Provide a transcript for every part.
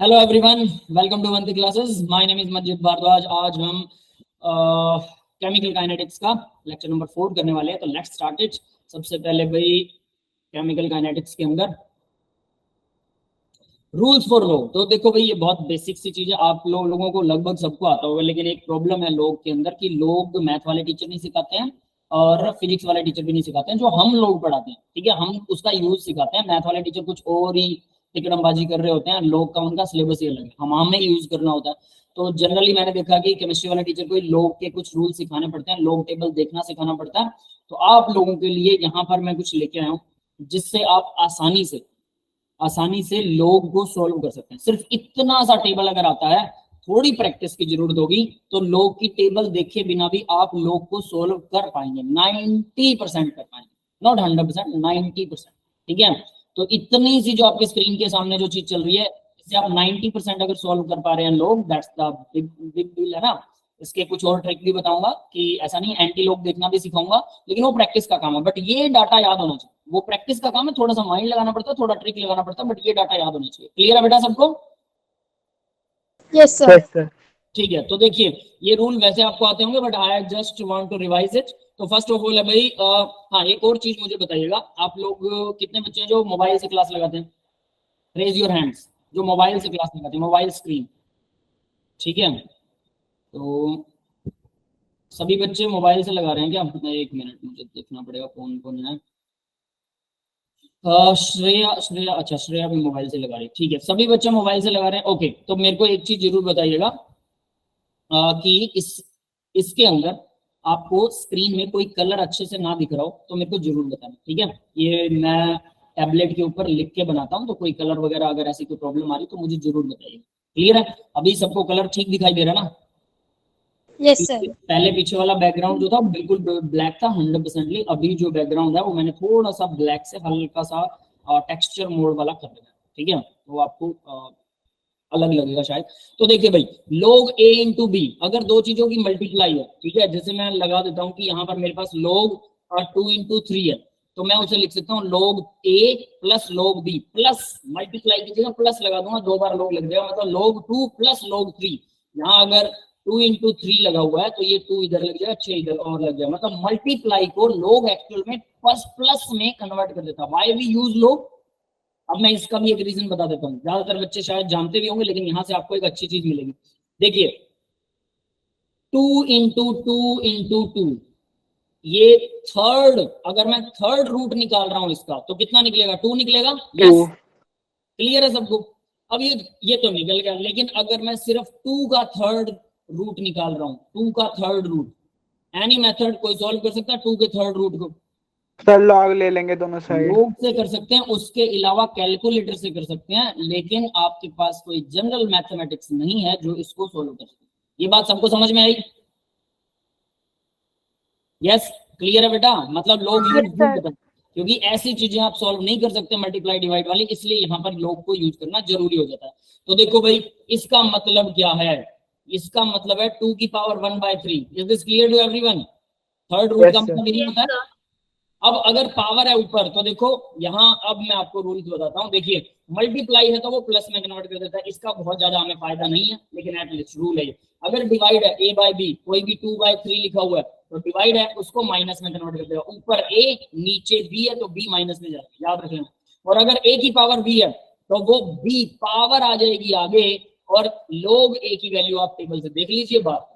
Hello everyone, welcome to वंती classes. My name is Manjeet Bhardwaj. आज हम केमिकल काइनेटिक्स का लेक्चर नंबर 4 करने वाले हैं। तो लेट्स स्टार्ट इट। सबसे पहले भाई केमिकल काइनेटिक्स के अंदर रूल्स फॉर लॉ। तो देखो भाई, ये बहुत बेसिक सी चीज है, आप लोगों को लगभग सबको आता होगा, लेकिन एक प्रॉब्लम है लोग के अंदर कि लोग मैथ वाले टीचर नहीं सिखाते हैं और फिजिक्स वाले टीचर भी नहीं सिखाते हैं जो हम लोग पढ़ाते हैं। ठीक है, हम उसका यूज सिखाते हैं, मैथ वाले टीचर कुछ और ही टिकड़मबाजी कर रहे होते हैं। लोग का उनका सिलेबस ही अलग है, हमें यूज करना होता है। तो जनरली मैंने देखा कि केमिस्ट्री वाले टीचर को लोग के कुछ रूल सिखाने पड़ते हैं, लोग टेबल देखना सिखाना पड़ता है। तो आप लोगों के लिए यहाँ पर मैं कुछ लेके आया हूँ जिससे आप आसानी से लोग को सोल्व कर सकते हैं। सिर्फ इतना सा टेबल अगर आता है, थोड़ी प्रैक्टिस की जरूरत होगी, तो लोग की टेबल देखे बिना भी आप लोग को सोल्व कर पाएंगे। 90% कर पाएंगे, नॉट 100%, 90%। ठीक है, तो इतनी सी जो आपके स्क्रीन के सामने जो चीज चल रही है, इससे आप 90% अगर सोल्व कर पा रहे हैं लोग, that's the big big deal है ना। इसके कुछ और ट्रिक भी बताऊंगा कि ऐसा नहीं, एंटी लोग देखना भी सिखाऊंगा, लेकिन वो प्रैक्टिस का काम है। बट ये डाटा याद होना चाहिए, वो प्रैक्टिस का काम है, थोड़ा सा माइंड लगाना पड़ता है, थोड़ा ट्रिक लगाना पड़ता है, बट ये डाटा याद होना चाहिए। क्लियर है बेटा सबको? Yes sir. ठीक है, तो देखिए, ये रूल वैसे आपको आते होंगे, but I just want to revise it. तो फर्स्ट ऑफ ऑल है भाई, हाँ, एक और चीज मुझे बताइएगा, आप लोग कितने बच्चे हैं जो मोबाइल से क्लास लगाते हैं? रेज योर हैंड्स, जो मोबाइल से क्लास लगाते हैं, मोबाइल स्क्रीन। ठीक है, तो सभी बच्चे मोबाइल से लगा रहे हैं क्या? एक मिनट, मुझे देखना पड़ेगा कौन कौन है। श्रेया श्रेया अच्छा, श्रेया भी मोबाइल से लगा रही है। ठीक है, सभी बच्चे मोबाइल से लगा रहे हैं। ओके, तो मेरे को एक चीज जरूर बताइएगा कि इसके अंदर आपको स्क्रीन में कोई कलर अच्छे से ना दिख रहा हो तो मेरे को जरूर बताना। ठीक है, ये मैं टैबलेट के ऊपर लिख के बनाता हूँ, तो कोई कलर वगैरह अगर ऐसी कोई प्रॉब्लम आ रही तो मुझे जरूर बताइए। क्लियर है? अभी सबको कलर ठीक दिखाई दे रहा है ना? Yes sir. पहले पीछे वाला बैकग्राउंड जो था बिल्कुल ब्लैक था 100%। अभी जो बैकग्राउंड है वो मैंने थोड़ा सा ब्लैक से हल्का सा टेक्सचर मोड वाला कर दिया। ठीक है, वो आपको अलग लगेगा शायद। तो देखिए भाई, log a इंटू बी, अगर दो चीजों की मल्टीप्लाई है, ठीक है, जैसे मैं लगा देता हूँ कि यहाँ पर मेरे पास log 2 इंटू 3 है, तो मैं उसे लिख सकता हूँ log a plus log b, plus multiply की जगह प्लस लगा दूंगा, दो बार log लग जाएगा, मतलब log 2 प्लस log 3। यहाँ अगर 2 इंटू 3 लगा हुआ है तो ये 2 इधर लग जाएगा, 6 इधर और लग जाएगा, मतलब मल्टीप्लाई को लोग एक्चुअल में प्लस में कन्वर्ट कर देता। वाई वी यूज लोग? अब मैं इसका भी एक रीजन बता देता हूँ, ज्यादातर बच्चे शायद जानते भी होंगे, लेकिन यहाँ से आपको एक अच्छी चीज मिलेगी। देखिए, 2 इंटू 2 इंटू 2, ये थर्ड, अगर मैं थर्ड रूट निकाल रहा हूं इसका, तो कितना निकलेगा? 2 निकलेगा। यस, क्लियर है सबको? अब ये तो निकल गया, लेकिन अगर मैं सिर्फ 2 का थर्ड रूट निकाल रहा हूं, 2 का थर्ड रूट, एनी मेथड कोई सॉल्व कर सकता है 2 के थर्ड रूट को? सर लॉग ले लेंगे दोनों साइड। लोग से कर सकते हैं, उसके अलावा कैलकुलेटर से कर सकते हैं, लेकिन आपके पास कोई जनरल मैथमेटिक्स नहीं है जो इसको सोल्व कर सके। ये बात सबको समझ में आई? यस, क्लियर है बेटा? मतलब लोग यूज यस भी सर। पता, क्योंकि ऐसी चीजें आप सॉल्व नहीं कर सकते मल्टीप्लाई डिवाइड वाली, इसलिए यहाँ पर लोग को यूज करना जरूरी हो जाता है। तो देखो भाई, इसका मतलब क्या है? इसका मतलब है 2 की power 1/3। Is this clear to everyone? Third root का यस सर। मतलब यही होता है। अब अगर पावर है ऊपर, तो देखो यहाँ, अब मैं आपको रूल बताता हूँ। देखिए, मल्टीप्लाई है तो वो प्लस में कन्वर्ट कर देता है, इसका बहुत ज्यादा हमें फायदा नहीं है, लेकिन एटलीस्ट रूल है। अगर डिवाइड है a बाय बी, कोई भी 2/3 लिखा हुआ है, तो डिवाइड है उसको माइनस में कन्वर्ट कर देगा। ऊपर a नीचे b है तो b माइनस में जाएगा, याद रख लेना। और अगर a की पावर b है तो वो b पावर आ जाएगी आगे, और लोग a की वैल्यू आप टेबल से देख लीजिए। बात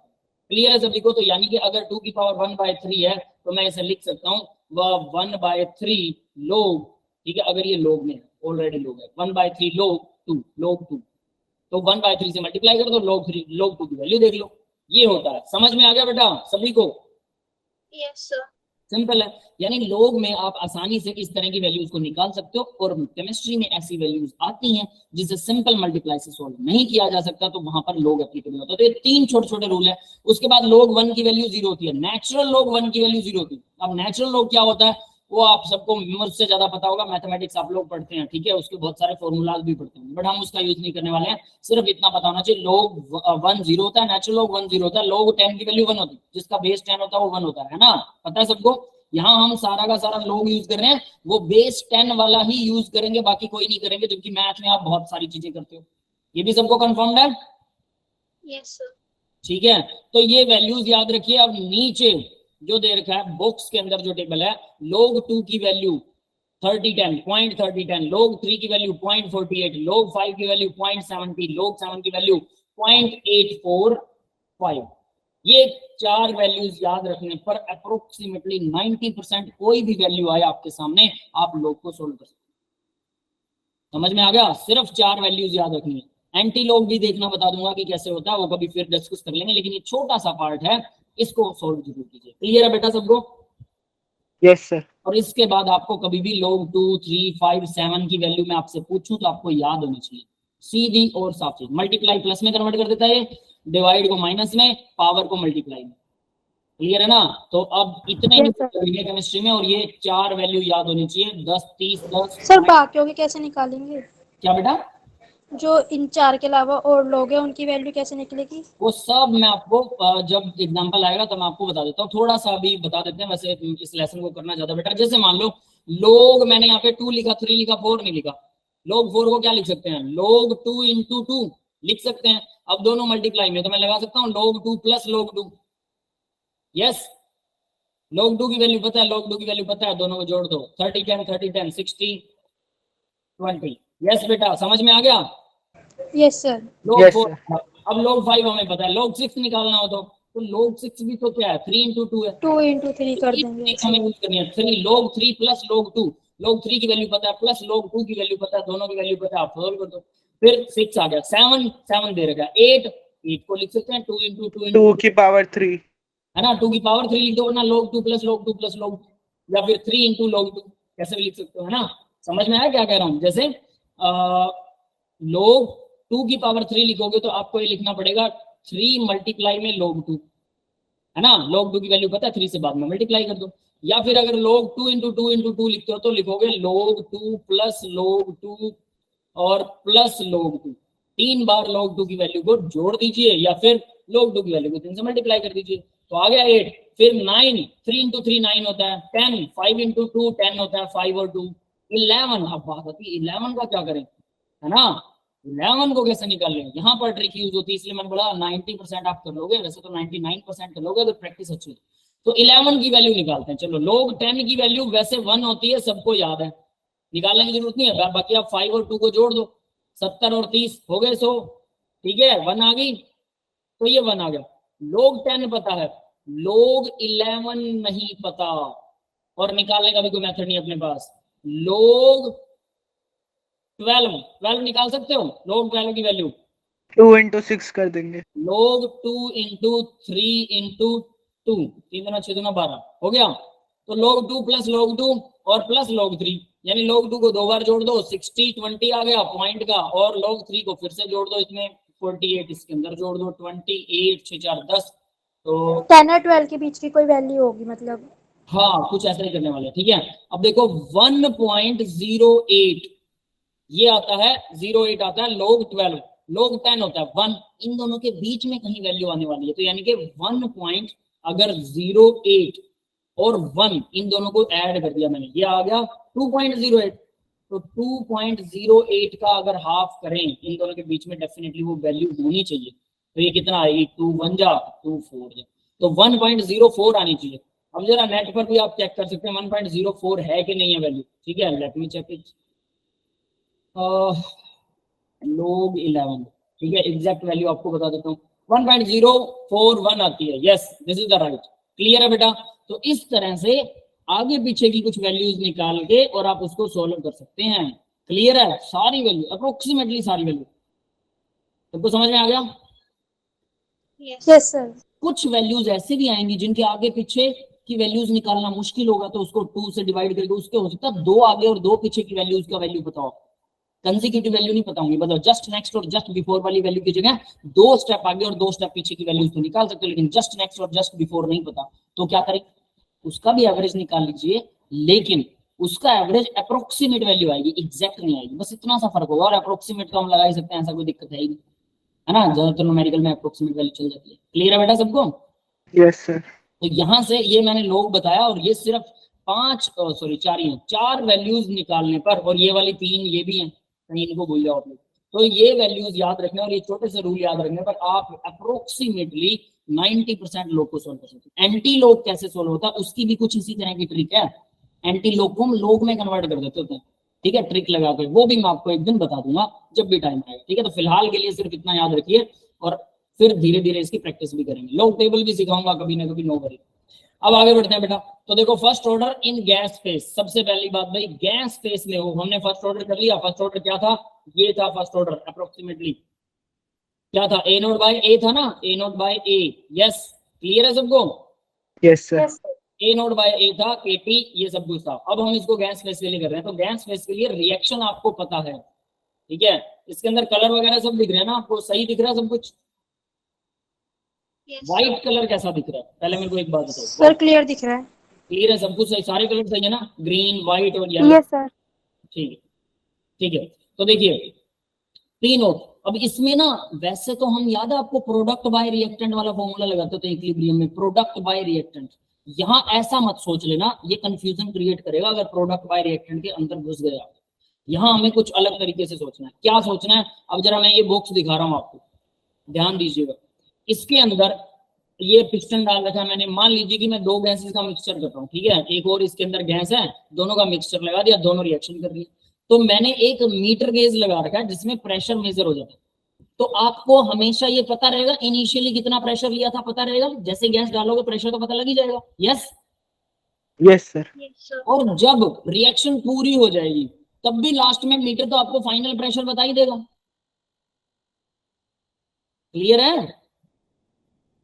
क्लियर है सभी को? तो यानी कि अगर 2 की पावर 1/3 है तो मैं इसे लिख सकता हूँ वह 1/3 लोग। ठीक है, अगर ये लोग में ऑलरेडी लोग है, 1/3 लोग 2, लोग 2, तो 1/3 से मल्टीप्लाई कर दो, लोग 2 की वैल्यू देख लो। ये होता है, समझ में आ गया बेटा सभी को? Yes sir. सिंपल है। यानी लोग में आप आसानी से इस तरह की वैल्यूज को निकाल सकते हो, और केमिस्ट्री में ऐसी वैल्यूज आती हैं जिसे सिंपल मल्टीप्लाई से सॉल्व नहीं किया जा सकता, तो वहां पर लोग एप्लीकेबल होता है। तो ये 3 छोटे छोटे रूल है। उसके बाद लोग 1 की वैल्यू 0 होती है, नेचुरल लोग 1 की वैल्यू 0 होती है। अब नेचुरल लोग क्या होता है वो आप सबको मुझसे ज्यादा पता होगा, मैथमेटिक्स आप लोग पढ़ते हैं, ठीक है, उसके बहुत सारे फॉर्मूलाज भी पढ़ते हैं, बट हम उसका यूज नहीं करने वाले हैं। सिर्फ इतना पता होना चाहिए, लोग 1 0 होता है, नेचुरल लोग 1 0 होता है, लोग 10 की वैल्यू 1 होती है, जिसका बेस 10 होता है वो 1 होता है ना? पता है सबको? यहाँ हम सारा का सारा लोग यूज कर रहे हैं, वो बेस 10 वाला ही यूज करेंगे, बाकी कोई नहीं करेंगे, जबकि मैथ में आप बहुत सारी चीजें करते हो। ये भी सबको कंफर्म्ड है? Yes sir. ठीक है, तो ये वैल्यूज याद रखिए। अब नीचे जो दे रखा है बॉक्स के अंदर जो टेबल है, log 2 की वैल्यू 3010 0.3010, log 3 की वैल्यू 0.48, log 5 की वैल्यू 0.70, log 7 की वैल्यू 0.845। ये चार वैल्यूज याद रखने पर अप्रोक्सीमेटली 90% कोई भी वैल्यू आए आपके सामने, आप log को सोल्व कर सकते हैं। समझ में आ गया? सिर्फ चार वैल्यूज याद रखनी है। एंटी लॉग भी देखना बता दूंगा कि कैसे होता है, वो कभी फिर डिस्कस कर लेंगे, लेकिन ये छोटा सा पार्ट है, इसको सोल्व जरूर कीजिए। क्लियर है बेटा सबको? Yes sir. और इसके बाद आपको कभी भी log 2, 3, 5, 7 की वैल्यू में आपसे पूछूं तो आपको याद होनी चाहिए, सीधी और साफ चीज। मल्टीप्लाई प्लस में कन्वर्ट कर देता है, डिवाइड को माइनस में, पावर को मल्टीप्लाई में। क्लियर है ना? तो अब इतने ही लगेंगे केमिस्ट्री में, और ये चार वैल्यू याद होनी चाहिए, 10, 30, 10। सर बाकियों के कैसे निकालेंगे? क्या बेटा? जो इन चार के अलावा और लोग हैं उनकी वैल्यू कैसे निकलेगी? वो सब मैं आपको जब एग्जांपल आएगा तब मैं आपको बता देता हूँ। थोड़ा सा अभी बता देते हैं, वैसे इस लेसन को करना ज्यादा बेटर। जैसे मान लो लोग, मैंने यहाँ पे 2 लिखा, 3 लिखा, 4 नहीं लिखा, log 4 को क्या लिख सकते हैं? log 2 into 2 लिख सकते हैं। अब दोनों मल्टीप्लाई में तो मैं लगा सकता हूँ log 2 plus log 2। Yes, log 2 की वैल्यू पता है, log 2 की वैल्यू पता है, दोनों को जोड़ दो, 30 10 30 10 60 20। यस बेटा, समझ में आ गया? Yes sir. log Yes, 4। sir. अब log 5 हमें पता है, log 6 निकालना हो तो log 6 भी तो क्या है? 3 into 2 है। 2 into 3 कर देंगे। हमें यूज करनी है 3, log 3 प्लस log 2। log 3 की वैल्यू पता है प्लस log 2 की वैल्यू पता है, दोनों की वैल्यू पता है, आप सोल्व कर दो। फिर 6 आ गया, 7 दे रखा है, 8 को लिख सकते हैं 2 into 2 2 की पावर 3। है ना, 2 की पावर 3 लिख दो, वरना log 2 plus log 2 plus log 2, या फिर 3 into log 2, कैसे भी लिख सकते हो, है ना? समझ में आया क्या कह रहा हूं? जैसे log 2 की पावर 3 लिखोगे तो आपको ये लिखना पड़ेगा 3 मल्टीप्लाई में log 2, है ना? log 2 की वैल्यू पता है, 3 से बाद में मल्टीप्लाई कर दो। या फिर अगर log 2 into 2 into 2 लिखते हो तो लिखोगे log 2 प्लस log 2 और प्लस log 2। 3 बार log 2 की वैल्यू को जोड़ दीजिए, या फिर log 2 की वैल्यू को 3 से मल्टीप्लाई कर दीजिए, तो आ गया 8। फिर 9, 3 into 3 9 होता है, 10 5 into 2 10 होता है, 5 और 2 11। अब बात आती है 11 का क्या करें, है ना? 11 को कैसे निकाल लें? यहाँ पर ट्रिक यूज होती है, इसलिए मैंने बोला 90% आप कर लोगे, वैसे तो 99% कर लोगे अगर प्रैक्टिस अच्छी हो तो। 11 की वैल्यू निकालते हैं। चलो, log 10 की वैल्यू वैसे 1 होती है, सबको याद है, निकालने की जरूरत नहीं है। बाकी आप 5 और 2 को जोड़ दो, 70 और 30 हो गए 100। ठीक है, 1 आ गई तो ये 1 आ गया। log 10 पता है, log 11 नहीं पता, और निकालने का भी कोई मेथड नहीं अपने पास। log 12 निकाल सकते हो, log 12 की वैल्यू 2 into 6 कर देंगे। log 2 into 3 into 2, 3 दूना 6 दूना 12 हो गया। तो log 2 प्लस log 2 और प्लस log 3, यानी log 2 को 2 बार जोड़ दो, 60 20 आ गया पॉइंट का, और log 3 को फिर से जोड़ दो, इसमें 48 इसके अंदर जोड़ दो, 28 6 4 10। तो 10 और 12 के बीच की कोई वैल्यू होगी मतलब? हाँ, कुछ ऐसा ही करने वाले। ठीक है, अब देखो 1.08 ये आता है, 08 आता है log 12, log 10 होता है 1, इन दोनों के बीच में कहीं वैल्यू आने वाली है, तो यानी कि 1 पॉइंट अगर 08 और 1 इन दोनों को ऐड कर दिया मैंने, ये आ गया 2.08। तो 2.08 का अगर हाफ करें इन दोनों के बीच में, डेफिनेटली वो वैल्यू होनी चाहिए। तो ये कितना आएगी? 2 1 जा 2 4 जा, तो 1.04 आनी चाहिए। अब जरा नेट पर भी आप चेक कर सकते हैं 1.04 है कि नहीं है वैल्यू। ठीक है, let me check it. log 11, ठीक है, एग्जैक्ट वैल्यू आपको बता देता हूँ, 1.041 आती है। Yes, this is the right. Clear है बेटा? तो इस तरह से आगे पीछे की कुछ वैल्यूज निकाल के और आप उसको सोल्व कर सकते हैं। क्लियर है? सारी वैल्यू, अप्रोक्सीमेटली सारी वैल्यू सबको समझ में आ गया? Yes sir. कुछ वैल्यूज ऐसे भी आएंगी जिनके आगे पीछे की वैल्यूज निकालना मुश्किल होगा, तो उसको 2 से डिवाइड करके, उसके हो सकता है 2 आगे और 2 पीछे की वैल्यूज का वैल्यू बताओ, कंसेक्यूटिव वैल्यू नहीं पता होंगी, बताओ जस्ट नेक्स्ट और जस्ट बिफोर वाली वैल्यू की जगह 2 स्टेप आगे और 2 स्टेप पीछे की वैल्यूज तो निकाल सकते हो, लेकिन जस्ट नेक्स्ट और जस्ट बिफोर नहीं पता, तो क्या करें? उसका भी एवरेज निकाल लीजिए, लेकिन उसका एवरेज अप्रोक्सीमेट वैल्यू आएगी, एग्जैक्ट नहीं आएगी, बस इतना सा फर्क होगा। और अप्रोक्सीमेट तो हम लगा ही सकते हैं, ऐसा कोई दिक्कत है ही नहीं, है ना? ज्यादातर न्यूमेरिकल में अप्रोक्सीमेट वैल्यू चल जाती है। क्लियर है बेटा सबको? Yes sir. तो यहां से ये मैंने लोग बताया, और ये सिर्फ 4 ही हैं, 4 वैल्यूज निकालने पर, और ये वाली 3 ये भी हैं, कहीं इनको भूल जाओ आप लोग। तो ये वैल्यूज याद रखना और ये छोटे से रूल याद रखने पर आप अप्रोक्सीमेटली 90% लोग को सोल्व कर सकते हैं। एंटी लोग कैसे सोल्व होता है उसकी भी कुछ इसी तरह की ट्रिक है। एंटी लोग को हम लोग में कन्वर्ट कर देते होते हैं, ठीक है, ट्रिक लगा कर, वो भी मैं आपको एक दिन बता दूंगा जब भी टाइम आएगा, ठीक है। तो फिलहाल के लिए सिर्फ इतना याद रखिए और फिर धीरे धीरे इसकी प्रैक्टिस भी करेंगे। लॉग टेबल भी सिखाऊंगा कभी ना कभी, नो वरी। अब आगे बढ़ते हैं बेटा। तो देखो first order in gas face, सबसे पहली बात भाई गैस फेस में हो, हमने फर्स्ट ऑर्डर कर लिया। फर्स्ट ऑर्डर क्या था, ये था फर्स्ट ऑर्डर, अप्रोक्सीमेटली क्या था, ए नोट बाय ए था ना, ए naught by A, yes clear है सबको, yes sir. A naught by ए था, केटी ये सब कुछ था। अब हम इसको गैस फेस के लिए कर रहे हैं, तो गैस फेस के लिए रिएक्शन आपको पता है, ठीक है। इसके अंदर कलर वगैरह सब दिख रहे हैं ना आपको, सही दिख रहा है सब कुछ, व्हाइट कलर कैसा दिख रहा है, पहले मेरे को एक बात बताओ। सर क्लियर दिख रहा है। क्लियर है सब कुछ, सही, सारे कलर सही है ना, ग्रीन व्हाइट और येलो, यस सर। ठीक है, ठीक है। तो देखिए पी नोट, अब इसमें ना वैसे तो हम याद है आपको प्रोडक्ट बाय रिएक्टेंट वाला फॉर्मूला लगाते थे इक्विलिब्रियम में, प्रोडक्ट बाय रिएक्टेंट। यहाँ ऐसा मत सोच लेना, ये कंफ्यूजन क्रिएट करेगा अगर प्रोडक्ट बाय रिएक्टेंट के अंदर घुस गया। यहाँ हमें कुछ अलग तरीके से सोचना है। क्या सोचना है, अब जरा मैं ये बॉक्स दिखा रहा हूँ आपको, ध्यान दीजिएगा। इसके अंदर ये पिस्टन डाल रखा है मैंने, मान लीजिए कि मैं दो गैसेस का मिक्सचर कर रहा हूँ, ठीक है, एक और इसके अंदर गैस है, दोनों का मिक्सचर लगा दिया, दोनों रिएक्शन कर रही है। तो मैंने एक मीटर गेज लगा रखा है जिसमें प्रेशर मेजर हो जाता है। तो आपको हमेशा ये पता रहेगा इनिशियली कितना प्रेशर लिया था, पता रहेगा, जैसे गैस डालोगे प्रेशर तो पता लग ही जाएगा, यस यस सर। और जब रिएक्शन पूरी हो जाएगी तब भी लास्ट में मीटर तो आपको फाइनल प्रेशर बता ही देगा, क्लियर है।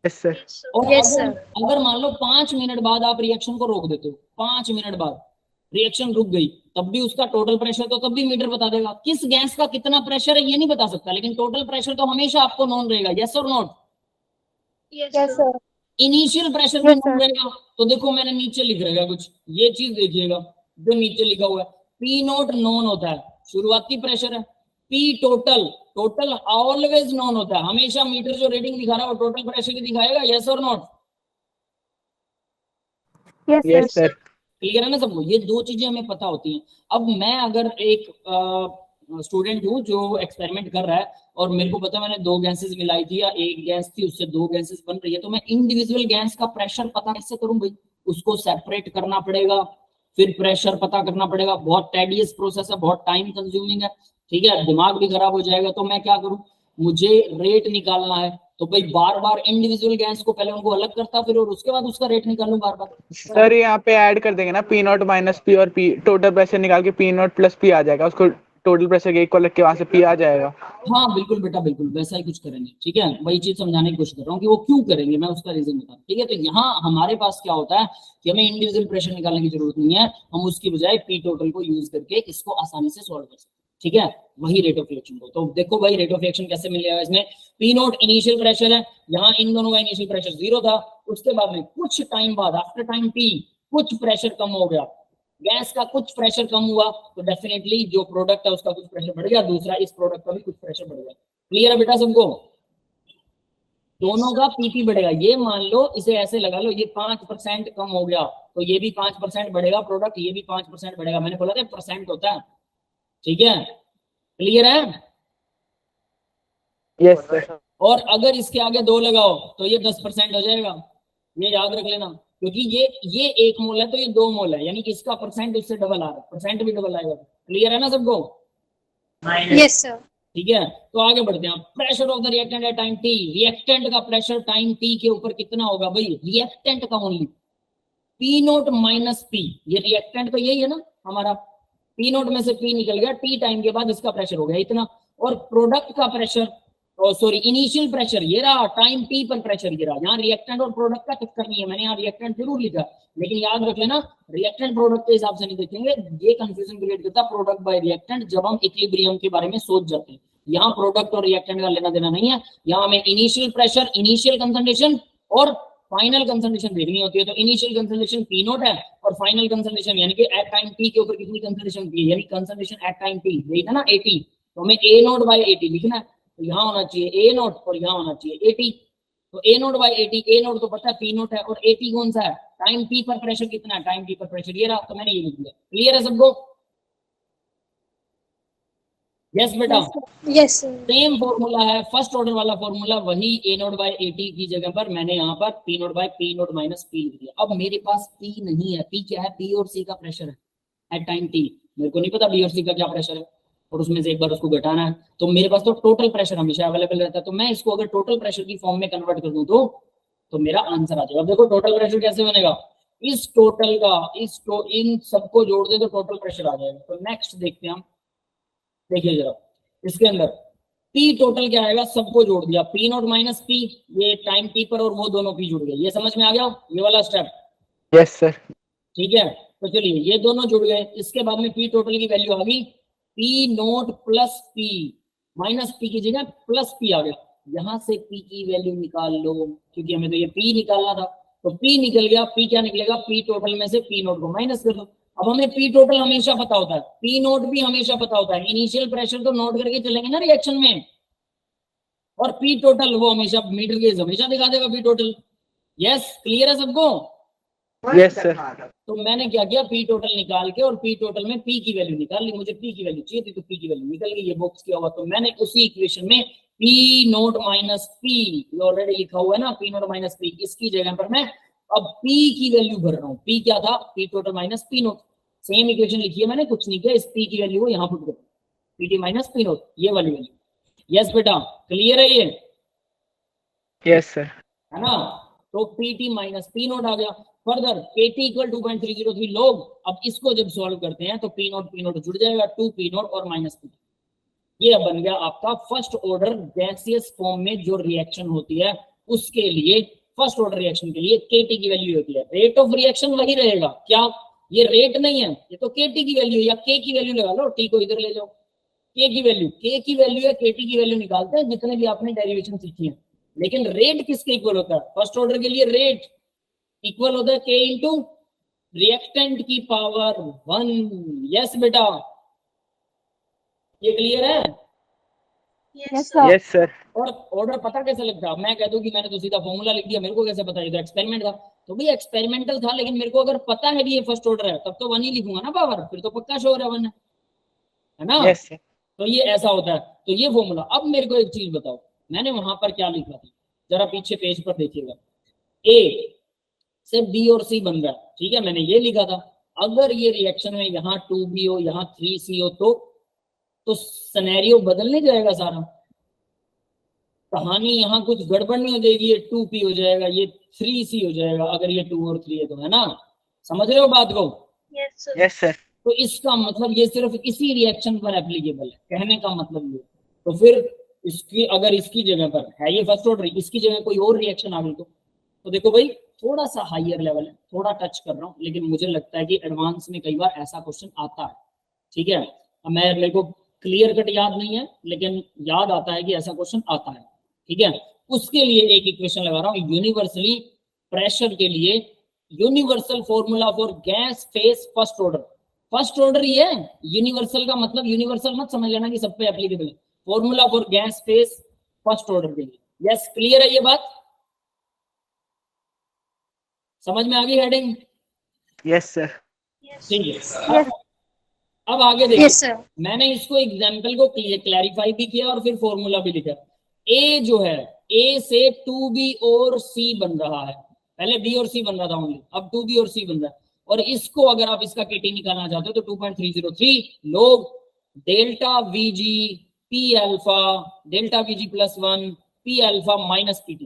Yes sir. और Yes, अगर मान लो 5 मिनट बाद आप रिएक्शन को रोक देते हो, 5 मिनट बाद रिएक्शन रुक गई, तब भी उसका टोटल प्रेशर तो तब भी मीटर बता देगा। किस गैस का कितना प्रेशर है ये नहीं बता सकता, लेकिन टोटल प्रेशर तो हमेशा आपको नोन रहेगा, यस और note. Yes sir. Initial pressure भी नोन रहेगा। तो देखो मैंने नीचे लिख रखा है कुछ, ये चीज देखिएगा जो नीचे लिखा हुआ है, पी नोट नोन होता है, शुरुआती प्रेशर है। P total, total always known होता है, हमेशा मीटर जो रीडिंग दिखा रहा है वो टोटल प्रेशर ही दिखाएगा, यस और नोट। Yes sir. क्लियर है ना सबको, ये दो चीजें हमें पता होती हैं। अब मैं अगर एक स्टूडेंट हूँ जो एक्सपेरिमेंट कर रहा है और मेरे को पता मैंने दो गैसेस मिलाई थी या एक गैस थी उससे दो गैसेस बन रही है, तो मैं इंडिविजुअल गैस का प्रेशर पता कैसे करूं भाई, उसको सेपरेट करना पड़ेगा, फिर प्रेशर पता करना पड़ेगा, बहुत टेडियस प्रोसेस है, बहुत टाइम कंज्यूमिंग है, ठीक है, दिमाग भी खराब हो जाएगा। तो मैं क्या करूं, मुझे रेट निकालना है, तो भाई बार बार इंडिविजुअल गैस को पहले उनको अलग करता फिर और उसके बाद उसका रेट निकालूं बार बार। सर यहाँ पे ऐड कर देंगे ना पी नॉट माइनस पी और पी, टोटल प्रेशर निकाल के पी नॉट प्लस पी आ जाएगा, उसको टोटल प्रेशर के एक को लग के वहां से पी आ जाएगा। हाँ बिल्कुल बेटा बिल्कुल वैसा ही कुछ करेंगे, ठीक है, वही चीज समझाने की कोशिश कर रहा हूँ कि वो क्यों करेंगे, मैं उसका रीजन बता रहा हूँ, ठीक है। तो यहाँ हमारे पास क्या होता है कि हमें इंडिविजुअल प्रेशर निकालने की जरूरत नहीं है, हम उसकी बजाय पी टोटल को यूज करके इसको आसानी से सॉल्व कर सकते हैं, ठीक है, वही रेट ऑफ रिएक्शन को। तो देखो भाई रेट ऑफ रिएक्शन कैसे मिलेगा, इसमें पी नोट इनिशियल प्रेशर है, यहाँ इन दोनों का इनिशियल प्रेशर 0 था, उसके बाद में कुछ टाइम बाद आफ्टर टाइम पी कुछ प्रेशर कम हो गया, गैस का कुछ प्रेशर कम हुआ, तो डेफिनेटली जो प्रोडक्ट है उसका कुछ प्रेशर बढ़ गया, दूसरा इस प्रोडक्ट का भी कुछ प्रेशर बढ़ गया। क्लियर है बेटा सबको, दोनों का पीपी बढ़ेगा। ये मान लो इसे ऐसे लगा लो, ये 5% कम हो गया तो ये भी 5% बढ़ेगा प्रोडक्ट, ये भी 5% बढ़ेगा, मैंने बोला था परसेंट होता है, ठीक है, क्लियर है। Yes sir. और अगर इसके आगे 2 लगाओ तो ये 10% हो जाएगा, ये याद रख लेना, क्योंकि ये 1 मोल है तो ये 2 मोल है, यानी कि इसका परसेंट उससे डबल आ रहा है, परसेंट भी डबल आएगा। क्लियर है ना सबको, यस सर। ठीक है। तो आगे बढ़ते हैं, pressure of the reactant eight time T, reactant का प्रेशर टाइम टी के ऊपर कितना होगा भाई, रिएक्टेंट का only P note minus P, ये रिएक्टेंट तो यही है ना हमारा, पी नोट में से पी निकल गया, टी टाइम के बाद इसका प्रेशर हो गया इतना, और प्रोडक्ट का प्रेशर सॉरी इनिशियल प्रेशर ये रहा, टाइम टी पर प्रेशर ये रहा। यहाँ रिएक्टेंट और प्रोडक्ट का चक्कर नहीं है, मैंने यहाँ रिएक्टेंट जरूर लिखा, लेकिन याद रख लेना रिएक्टेंट प्रोडक्ट के हिसाब से नहीं देखेंगे, ये कंफ्यूजन क्रिएट करता प्रोडक्ट बाय रिएक्टेंट जब हम इक्विलिब्रियम के बारे में सोच जाते हैं। यहाँ प्रोडक्ट और रिएक्टेंट का लेना देना नहीं है, यहाँ हमें इनिशियल प्रेशर, इनिशियल कंसंट्रेशन और फाइनल कंसंट्रेशन देखनी होती है। तो इनिशियल कंसंट्रेशन पी नोट है और फाइनल कंसंट्रेशन यानी कि एट टाइम टी के ऊपर कितनी कंसंट्रेशन थी, यानी कंसंट्रेशन एट टाइम टी यही था ना 80, तो हमें ए नोट बाय 80 लिखना है, तो यहाँ होना चाहिए ए नोट और यहाँ होना चाहिए 80, तो ए नोट बाय 80, ए नोट तो पता है पी नोट है और 80 कौन सा है, टाइम टी पर प्रेशर कितना है, टाइम टी पर प्रेशर ये रहा, तो मैंने ये लिख दिया। क्लियर है सबको, यस बेटा, यस सर। सेम फॉर्मूला है, फर्स्ट ऑर्डर वाला फॉर्मूला वही, ए नोट बाय ए टी की जगह पर मैंने यहाँ पर P note by P note minus P लिख दिया। अब मेरे पास पी नहीं है, पी क्या है, बी और सी का प्रेशर है एट टाइम टी। मेरे को नहीं पता बी और सी का क्या प्रेशर है, और उसमें से एक बार उसको घटाना है, तो मेरे पास तो टोटल प्रेशर हमेशा अवेलेबल रहता है। तो मैं इसको अगर टोटल प्रेशर की फॉर्म में कन्वर्ट कर दूं तो मेरा आंसर आ जाएगा। अब देखो टोटल प्रेशर कैसे बनेगा, इस टोटल का इन सबको जोड़ दे तो टोटल प्रेशर आ जाएगा। तो नेक्स्ट देखते हैं हम, देखिए जरा इसके अंदर पी टोटल क्या आएगा, सबको जोड़ दिया, पी नोट माइनस पी, ये टाइम टी पर और वो दोनों पी जुड़ गए। ये समझ में आ गया ये वाला स्टेप? Yes sir. ठीक है, तो चलिए ये दोनों जुड़ गए। इसके बाद में पी टोटल की वैल्यू आ गई P note plus P, minus P की जगह प्लस पी आ गया। यहां से पी की वैल्यू निकाल लो, क्योंकि हमें तो ये पी निकालना था। तो पी निकल गया, पी क्या निकलेगा, पी टोटल में से पी नोट को माइनस कर दो। अब हमें पी टोटल हमेशा पता होता है, पी नोट भी हमेशा पता होता है, इनिशियल प्रेशर तो नोट करके चलेंगे ना रिएक्शन में, और पी टोटल वो हमेशा मीटर गेज हमेशा दिखा देगा पी टोटल। यस, क्लियर है सबको? Yes sir. तो मैंने क्या किया, पी टोटल निकाल के और पी टोटल में पी की वैल्यू निकाल ली, मुझे पी की वैल्यू चाहिए थी तो पी की वैल्यू निकल गई, ये बॉक्स किया हुआ। तो मैंने उसी इक्वेशन में P note minus P already लिखा हुआ है ना, पी नोट माइनस पी, इसकी जगह पर मैं अब पी की वैल्यू भर रहा हूँ। पी क्या था, P total minus P note, same equation लिखी है मैंने, कुछ नहीं किया, इस पी की वैल्यू को यहाँ पुट करो, P T minus P naught, ये वाली वैल्यू। यस बेटा, क्लियर है ये? Yes sir. है ना? तो P T minus P naught आ गया। फर्दर KT इक्वल 2.303 लोग, अब इसको जब सॉल्व करते हैं तो पी नोट जुड़ जाएगा, 2 पी नोट और माइनस पी। ये बन गया आपका फर्स्ट ऑर्डर गैसियस फॉर्म में जो रिएक्शन होती है उसके लिए, फर्स्ट ऑर्डर रिएक्शन के लिए KT की वैल्यू होती है। रेट ऑफ रिएक्शन वही रहेगा, क्या ये रेट नहीं है, ये तो KT की वैल्यू, या K की वैल्यू लगा लो, T को इधर ले जाओ, K की वैल्यू या KT की वैल्यू निकालते हैं जितने भी आपने डेरिवेशन सीखी है। लेकिन रेट किसके इक्वल होता है, फर्स्ट ऑर्डर के लिए रेट इक्वल होता है K इंटू रिएक्टेंट की पावर 1। यस बेटा, ये क्लियर है? Yes sir. Yes sir. और ऑर्डर पता कैसे लगता है, मैं कह दूं कि मैंने तो सीधा फॉर्मूला लिख दिया, मेरे को कैसे पता, ये तो एक्सपेरिमेंट था। तो भाई एक्सपेरिमेंटल था, लेकिन मेरे को अगर पता है भी ये फर्स्ट ऑर्डर है तब तो 1 ही लिखूंगा ना पावर, फिर तो पक्का श्योर है 1 है ना? Yes sir. तो ये ऐसा होता है, तो ये फॉर्मूला। अब मेरे को एक चीज बताओ, मैंने वहां पर क्या लिखा था, जरा पीछे पेज पर देखिएगा, ए से बी और सी बन रहा है, ठीक है, मैंने ये लिखा था। अगर ये रिएक्शन में यहाँ 2B हो, यहाँ 3C हो, तो सिनेरियो बदल नहीं जाएगा सारा, कहानी यहाँ कुछ गड़बड़ नहीं हो जाएगी, ये 2P हो जाएगा, ये 3C हो जाएगा, अगर ये 2 और 3 है तो, है ना? समझ रहे हो बात को? Yes sir. तो इसका मतलब ये सिर्फ इसी रिएक्शन पर एप्लीकेबल है, कहने का मतलब ये। तो फिर इसकी, अगर इसकी जगह पर है ये फर्स्ट ऑर्डर, इसकी जगह कोई और रिएक्शन आ गई तो देखो भाई थोड़ा सा हाइयर लेवल है, थोड़ा टच कर रहा हूँ, लेकिन मुझे लगता है कि एडवांस में कई बार ऐसा क्वेश्चन आता है, ठीक है? अब मेरे को क्लियर कट याद नहीं है, लेकिन याद आता है कि ऐसा क्वेश्चन आता है, ठीक है? उसके लिए एक इक्वेशन लगा रहा हूँ, यूनिवर्सली प्रेशर के लिए universal formula for gas phase first order. First order ही है, यूनिवर्सल का मतलब यूनिवर्सल मत समझ लेना कि सब पे एप्लीकेबल है, formula for gas phase first order के लिए। यस, क्लियर है ये बात? समझ में आ गई हेडिंग? Yes sir. ठीक है, अब आगे देखिए। Yes sir. मैंने इसको एग्जाम्पल को क्लैरिफाई भी किया और फिर फॉर्मूला भी लिखा। ए जो है, ए से 2B और C बन रहा है, पहले B और C बन रहा था ओनली, अब 2B और C बन रहा है। और इसको अगर आप इसका KT निकालना चाहते हो तो 2.303 लोग delta VG P alpha, delta VG +1 P alpha minus PT,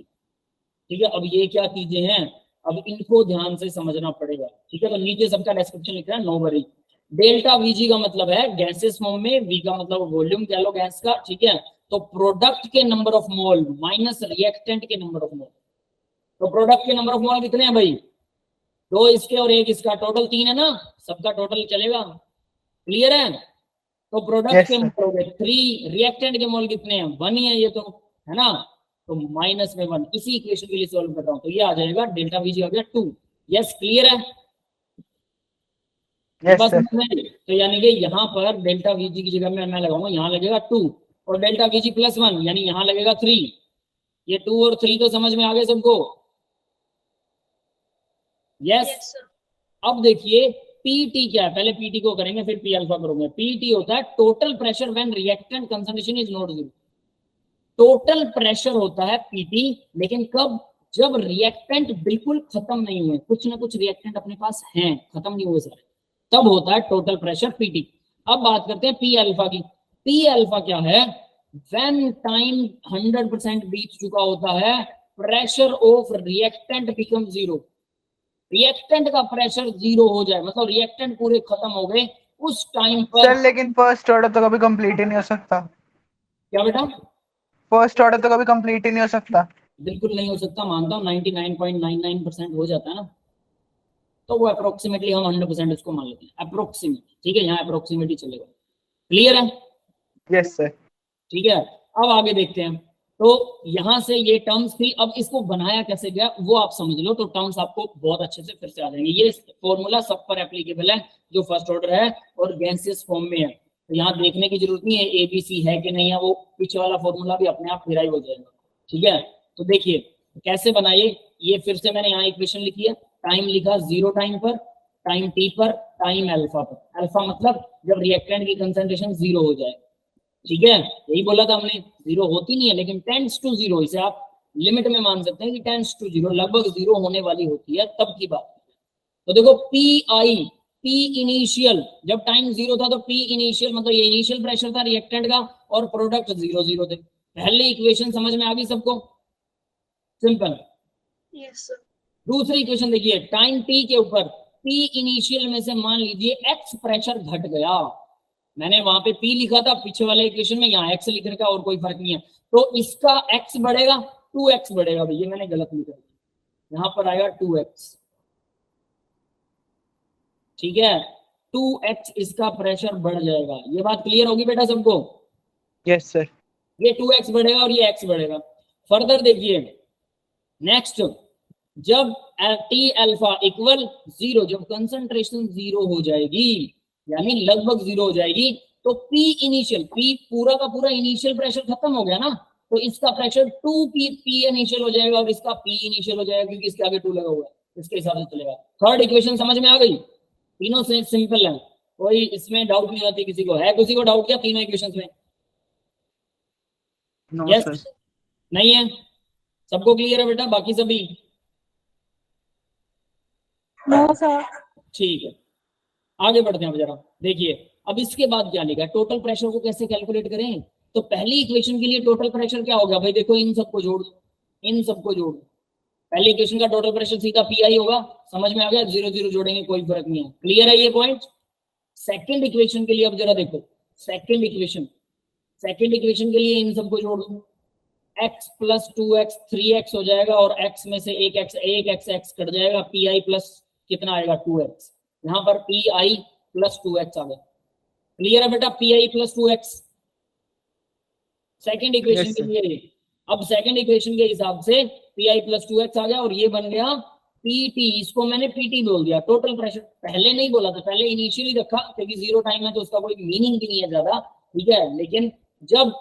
ठीक है? अब ये क्या चीजें हैं, अब इनको ध्यान से समझना पड़ेगा, ठीक है? तो नीचे सबका डिस्क्रिप्शन लिख रहा है, नो वरी। डेल्टा VG का मतलब है गैसेस फॉर्म में, V का मतलब वॉल्यूम कह लो गैस का, ठीक है? तो प्रोडक्ट के number of mole minus reactant के नंबर ऑफ मोल। तो प्रोडक्ट के नंबर ऑफ मोल कितने हैं भाई, 2 इसके और 1 इसका, टोटल 3 है ना, सबका टोटल चलेगा, क्लियर है? तो प्रोडक्ट के मोल हो गए 3, रिएक्टेंट के मोल कितने हैं, 1 ही है ये तो, है ना? तो माइनस में 1, इसी इक्वेशन के लिए सॉल्व कर रहा हूं, तो ये आ जाएगा डेल्टा VG आ गया 2। यस, क्लियर है? Yes sir. तो यानी कि यहाँ पर डेल्टा VG की जगह में मैं लगाऊंगा, यहाँ लगेगा 2, और डेल्टा VG +1 यानी यहाँ लगेगा 3। ये 2 और 3 तो समझ में आ गए सबको? यस। अब देखिए पीटी क्या है, पहले पीटी को करेंगे फिर पी अल्फा करोगे। पीटी होता है total pressure when reactant concentration is not zero. Total pressure होता है पीटी, लेकिन कब? जब रिएक्टेंट बिल्कुल खत्म नहीं हुए, कुछ ना कुछ रिएक्टेंट अपने पास हैं, खत्म नहीं हुए सारे, तब होता है टोटल प्रेशर पीटी। अब बात करते हैं पी अल्फा की। पी अल्फा क्या है? व्हेन टाइम 100% बीत चुका होता है, pressure of reactant become zero. Reactant का प्रेशर जीरो हो जाए, मतलब रिएक्टेंट पूरे खत्म हो गए, उस टाइम पर। सर लेकिन फर्स्ट ऑर्डर तो कभी कंप्लीट ही नहीं हो सकता। क्या बेटा? फर्स्ट ऑर्डर तो कभी कंप्लीट ही नहीं हो सकता। बिल्कुल नहीं हो सकता, मानता हूँ 99.99% हो जाता है ना, तो वो अप्रोक्सीमेटली हम 100% उसको मान लेते हैं, अप्रोक्सीमेट। ठीक है, यहाँ अप्रोक्सीमेटली चलेगा। क्लियर है? Yes sir. ठीक है, अब आगे देखते हैं। तो यहां से ये टर्म्स थी, अब इसको बनाया कैसे गया वो आप समझ लो, तो टर्म्स आपको बहुत अच्छे से फिर से आ जाएंगे। ये फॉर्मूला सब पर एप्लीकेबल है जो फर्स्ट ऑर्डर है और गैसियस फॉर्म में है, तो यहाँ देखने की जरूरत नहीं है एबीसी है कि नहीं है, वो पीछे वाला फॉर्मूला भी अपने आप डिराइव हो जाएगा। ठीक है, तो देखिए कैसे बनाइए। ये फिर से मैंने यहाँ इक्वेशन लिखी है, टाइम लिखा जीरो टाइम पर, टाइम टी पर, टाइम अल्फा पर। अल्फा मतलब जब रिएक्टेंट की कंसंट्रेशन जीरो हो जाए। ठीक है, यही बोला था हमने, जीरो होती नहीं है लेकिन टेंड्स टू जीरो, इसे आप लिमिट में मान सकते हैं कि टेंड्स टू जीरो, लगभग जीरो होने वाली होती है, तब की बात। तो देखो पी आई, पी इनिशियल, जब टाइम जीरो था तो पी इनिशियल मतलब ये इनिशियल प्रेशर था रिएक्टेंट का, और प्रोडक्ट जीरो जीरो थे। पहले इक्वेशन समझ में आ गई सबको? सिंपल। Yes sir. दूसरी इक्वेशन देखिए, टाइम टी के ऊपर पी इनिशियल में से मान लीजिए एक्स प्रेशर घट गया, मैंने वहां पे पी लिखा था पीछे वाले इक्वेशन में, यहाँ एक्स लिख रखा और कोई फर्क नहीं है, तो इसका एक्स बढ़ेगा, 2x बढ़ेगा। भैया मैंने गलत लिखा, यहाँ पर आएगा 2x। ठीक है, 2x इसका प्रेशर बढ़ जाएगा। ये बात क्लियर होगी बेटा सबको? Yes sir. ये 2x बढ़ेगा और ये x बढ़ेगा। फर्दर देखिए नेक्स्ट, जब टी अल्फा इक्वल जीरो, जब कंसंट्रेशन जीरो हो जाएगी यानी लगभग जीरो हो जाएगी, तो पी इनिशियल, पी पूरा का पूरा इनिशियल प्रेशर खत्म हो गया ना, तो इसका प्रेशर 2p इनिशियल हो जाएगा और इसका p इनिशियल हो जाएगा, क्योंकि इसके आगे 2 लगा हुआ है, इसके हिसाब से चलेगा। थर्ड इक्वेशन समझ में आ गई? तीनों से सिंपल है, कोई इसमें डाउट नहीं होती किसी को। है किसी को डाउट क्या तीनों इक्वेशन में? No yes? सर। नहीं है? सबको क्लियर है बेटा? बाकी सभी नो सर। ठीक है, आगे बढ़ते हैं जरा। देखिए अब इसके बाद क्या लिखा है, टोटल प्रेशर को कैसे कैलकुलेट करें। तो पहली इक्वेशन के लिए टोटल प्रेशर क्या होगा भाई? देखो इन सबको जोड़ दो, इन सबको जोड़ दो। पहली इक्वेशन का टोटल प्रेशर सीधा पी आई होगा, समझ में आ गया? जीरो जीरो जोड़ेंगे कोई फर्क नहीं है। क्लियर है ये पॉइंट? सेकेंड इक्वेशन के लिए अब जरा देखो, सेकेंड इक्वेशन के लिए इन सबको जोड़ दो, x प्लस 2x 3x हो जाएगा, और x में से एक x कट जाएगा, पी आई प्लस कितना आएगा 2x, यहाँ पर पी आई प्लस 2x आ गया। क्लियर है बेटा? P I plus 2x second equation के लिए। अब सेकेंड इक्वेशन के हिसाब से पी आई प्लस 2x आ गया और ये बन गया पीटी, इसको मैंने पीटी बोल दिया, टोटल प्रेशर। पहले नहीं बोला था, पहले इनिशियली रखा क्योंकि जीरो टाइम है तो उसका कोई मीनिंग भी नहीं है ज्यादा। ठीक है, लेकिन जब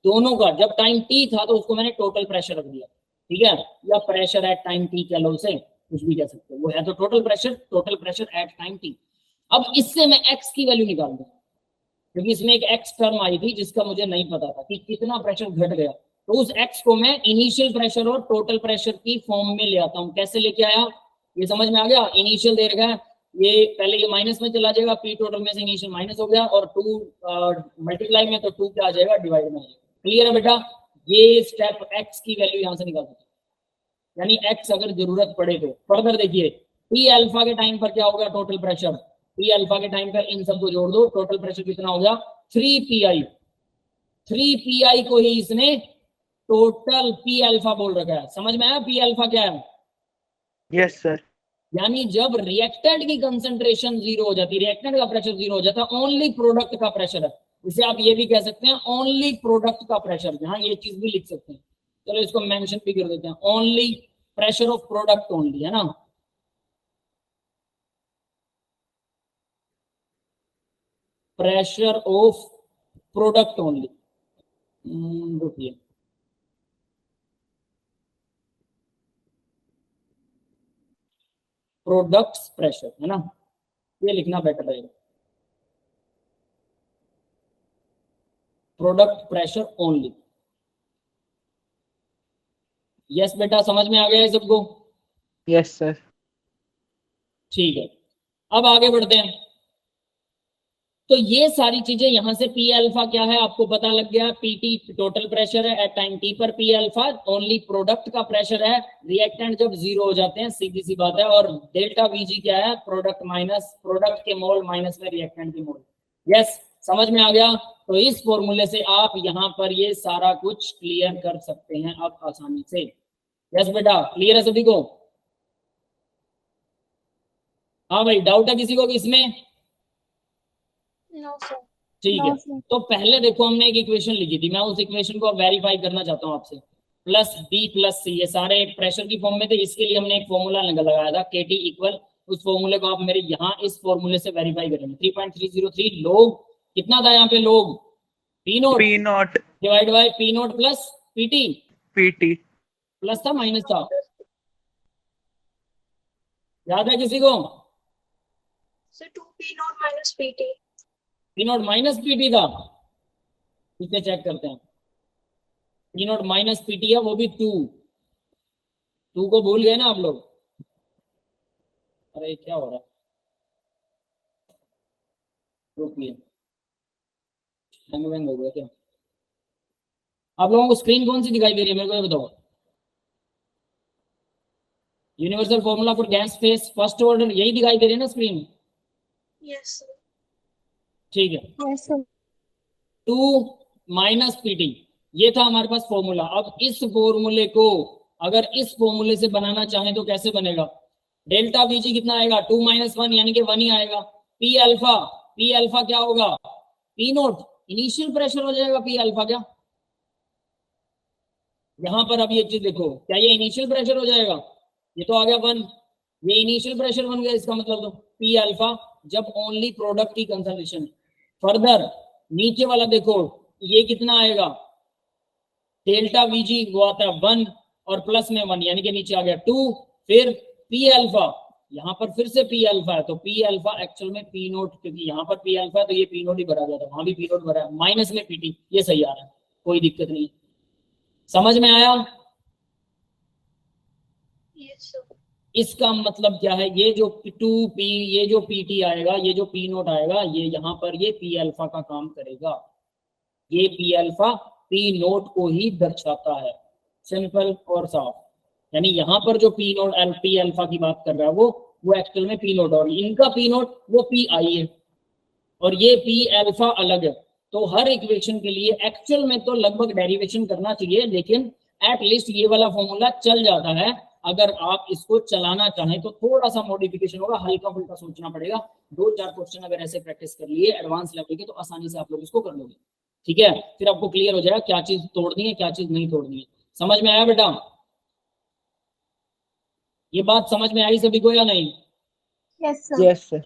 दोनों का, जब टाइम टी था तो उसको मैंने टोटल प्रेशर रख दिया। ठीक है, या प्रेशर एट टाइम टी कह लो, उसे कुछ भी कह सकते हो, वो है तो total pressure at time T. अब इससे मैं एक्स की वैल्यू निकाल दूं, क्योंकि इसमें एक एक्स टर्म आई थी जिसका मुझे नहीं पता था कि कितना प्रेशर घट गया, तो उस एक्स को मैं इनिशियल प्रेशर और टोटल प्रेशर की फॉर्म में ले आता हूं। कैसे लेके आया ये समझ में आ गया? इनिशियल दे रखा है, ये पहले ये माइनस में चला जाएगा, पी टोटल में से इनिशियल माइनस हो गया, और 2 मल्टीप्लाई में तो 2 क्या आ जाएगा, डिवाइड में आ जाएगा। क्लियर है बेटा? ये स्टेप एक्स की वैल्यू यहां से निकाल सकते, यानी एक्स अगर जरूरत पड़े तो। फर्दर देखिए पी अल्फा के टाइम पर क्या होगा टोटल प्रेशर, पी अल्फा के टाइम पर इन सबको जोड़ दो, टोटल प्रेशर कितना हो गया 3 पी आई को ही इसने टोटल पी अल्फा बोल रखा है। समझ में आया पी अल्फा क्या है? Yes sir. यानी जब रिएक्टेंट की कंसंट्रेशन जीरो हो जाती है, रिएक्टेंट का प्रेशर जीरो हो जाता है, ओनली प्रोडक्ट का प्रेशर है, इसे आप ये भी कह सकते हैं ओनली प्रोडक्ट का प्रेशर, जहां ये चीज भी लिख सकते हैं। चलो इसको मेंशन भी कर देते हैं, only pressure of product only, है ना? प्रेशर ऑफ प्रोडक्ट ओनली, रुकिए, प्रोडक्ट्स प्रेशर, है ना? ये लिखना बेटर रहेगा, प्रोडक्ट प्रेशर ओनली। यस बेटा, समझ में आ गया है सबको? Yes sir. ठीक है, अब आगे बढ़ते हैं। तो ये सारी चीजें यहां से पी अल्फा क्या है आपको पता लग गया, पीटी टोटल प्रेशर है एट टाइम टी पर, पी अल्फा ओनली प्रोडक्ट का प्रेशर है, रिएक्टेंट जब जीरो हो जाते हैं, सीधी सी बात है। और डेल्टा वीजी क्या है, प्रोडक्ट माइनस प्रोडक्ट के मोल माइनस में रिएक्टेंट के मोल। यस, समझ में आ गया? तो इस फॉर्मूले से आप यहां पर ये सारा कुछ क्लियर कर सकते हैं अब आसानी से। यस बेटा, क्लियर है सभी को? हाँ भाई, डाउट है किसी को भी इसमें? No sir. ठीक है, तो पहले देखो हमने एक इक्वेशन लिखी थी, मैं उस इक्वेशन को वेरीफाई करना चाहता हूं आपसे। प्लस बी प्लस सी, ये सारे प्रेशर की फॉर्म में थे, इसके लिए हमने एक फॉर्मूला लगाया था के टी इक्वल, उस फॉर्मूले को आप मेरे यहाँ इस फॉर्मूले से वेरीफाई करेंगे। 3.303 लोग कितना था यहाँ पे, लोग P note divide by P note plus PT. PT plus था माइनस था, याद है किसी को? Sir 2p not minus pt। P note minus PT था, इसे चेक करते हैं। पी नोट माइनस पीटी है, वो भी 2 को भूल गए ना आप लोग? अरे क्या हो रहा है, रुकिए, हैंग हो गया क्या? आप लोगों को स्क्रीन कौन सी दिखाई दे रही है मेरे को ये बताओ? Universal formula for gas phase first order यही दिखाई दे रही है ना स्क्रीन? Yes sir. ठीक है, यस सर। 2 माइनस पीटी, ये था हमारे पास फॉर्मूला। अब इस फॉर्मूले को अगर इस फॉर्मूले से बनाना चाहें तो कैसे बनेगा? डेल्टा वीजी कितना आएगा, 2 माइनस 1 यानी कि 1 ही आएगा। पी अल्फा क्या होगा, पी नोट इनिशियल प्रेशर हो जाएगा पी अल्फा। क्या यहां पर अब ये चीज देखो, क्या ये इनिशियल प्रेशर हो जाएगा? ये तो आ गया 1, ये इनिशियल प्रेशर बन गया, इसका मतलब तो पी अल्फा जब ओनली प्रोडक्ट की कंसंट्रेशन। फर्दर नीचे वाला देखो, ये कितना आएगा, डेल्टा वीजी वो आता है 1 और प्लस में 1 यानी कि नीचे आ गया 2, फिर पी अल्फा, यहाँ पर फिर से पी अल्फा है तो पी अल्फा एक्चुअल में पी नोट, क्योंकि यहाँ पर पी अल्फा है तो ये पी नोट ही भरा जाता है, वहां भी पी नोट भरा है, माइनस में पीटी, ये सही आ रहा है, कोई दिक्कत नहीं। समझ में आया? Yes sir. इसका मतलब क्या है, ये जो 2p, ये जो pt आएगा, ये जो p नोट आएगा, ये यहाँ पर ये p अल्फा का काम करेगा, ये p अल्फा p नोट को ही दर्शाता है, सिंपल और साफ। यानी यहाँ पर जो p नोट p अल्फा की बात कर रहा है वो एक्चुअल में p नोट, और इनका p नोट वो p आई है और ये p अल्फा अलग है। तो हर इक्वेशन के लिए एक्चुअल में तो लगभग डेरिवेशन करना चाहिए, लेकिन एट लीस्ट ये वाला फॉर्मूला चल जाता है। अगर आप इसको चलाना चाहें तो थोड़ा सा मॉडिफिकेशन होगा, हल्का फुल्का सोचना पड़ेगा। 2-4 क्वेश्चन अगर ऐसे प्रैक्टिस कर लिए एडवांस लेवल के तो आसानी से आप लोग इसको कर लोगे। ठीक है, फिर आपको क्लियर हो जाएगा क्या चीज तोड़नी है क्या चीज नहीं तोड़नी है। समझ में आया बेटा? ये बात समझ में आई सभी को या नहीं? Yes sir.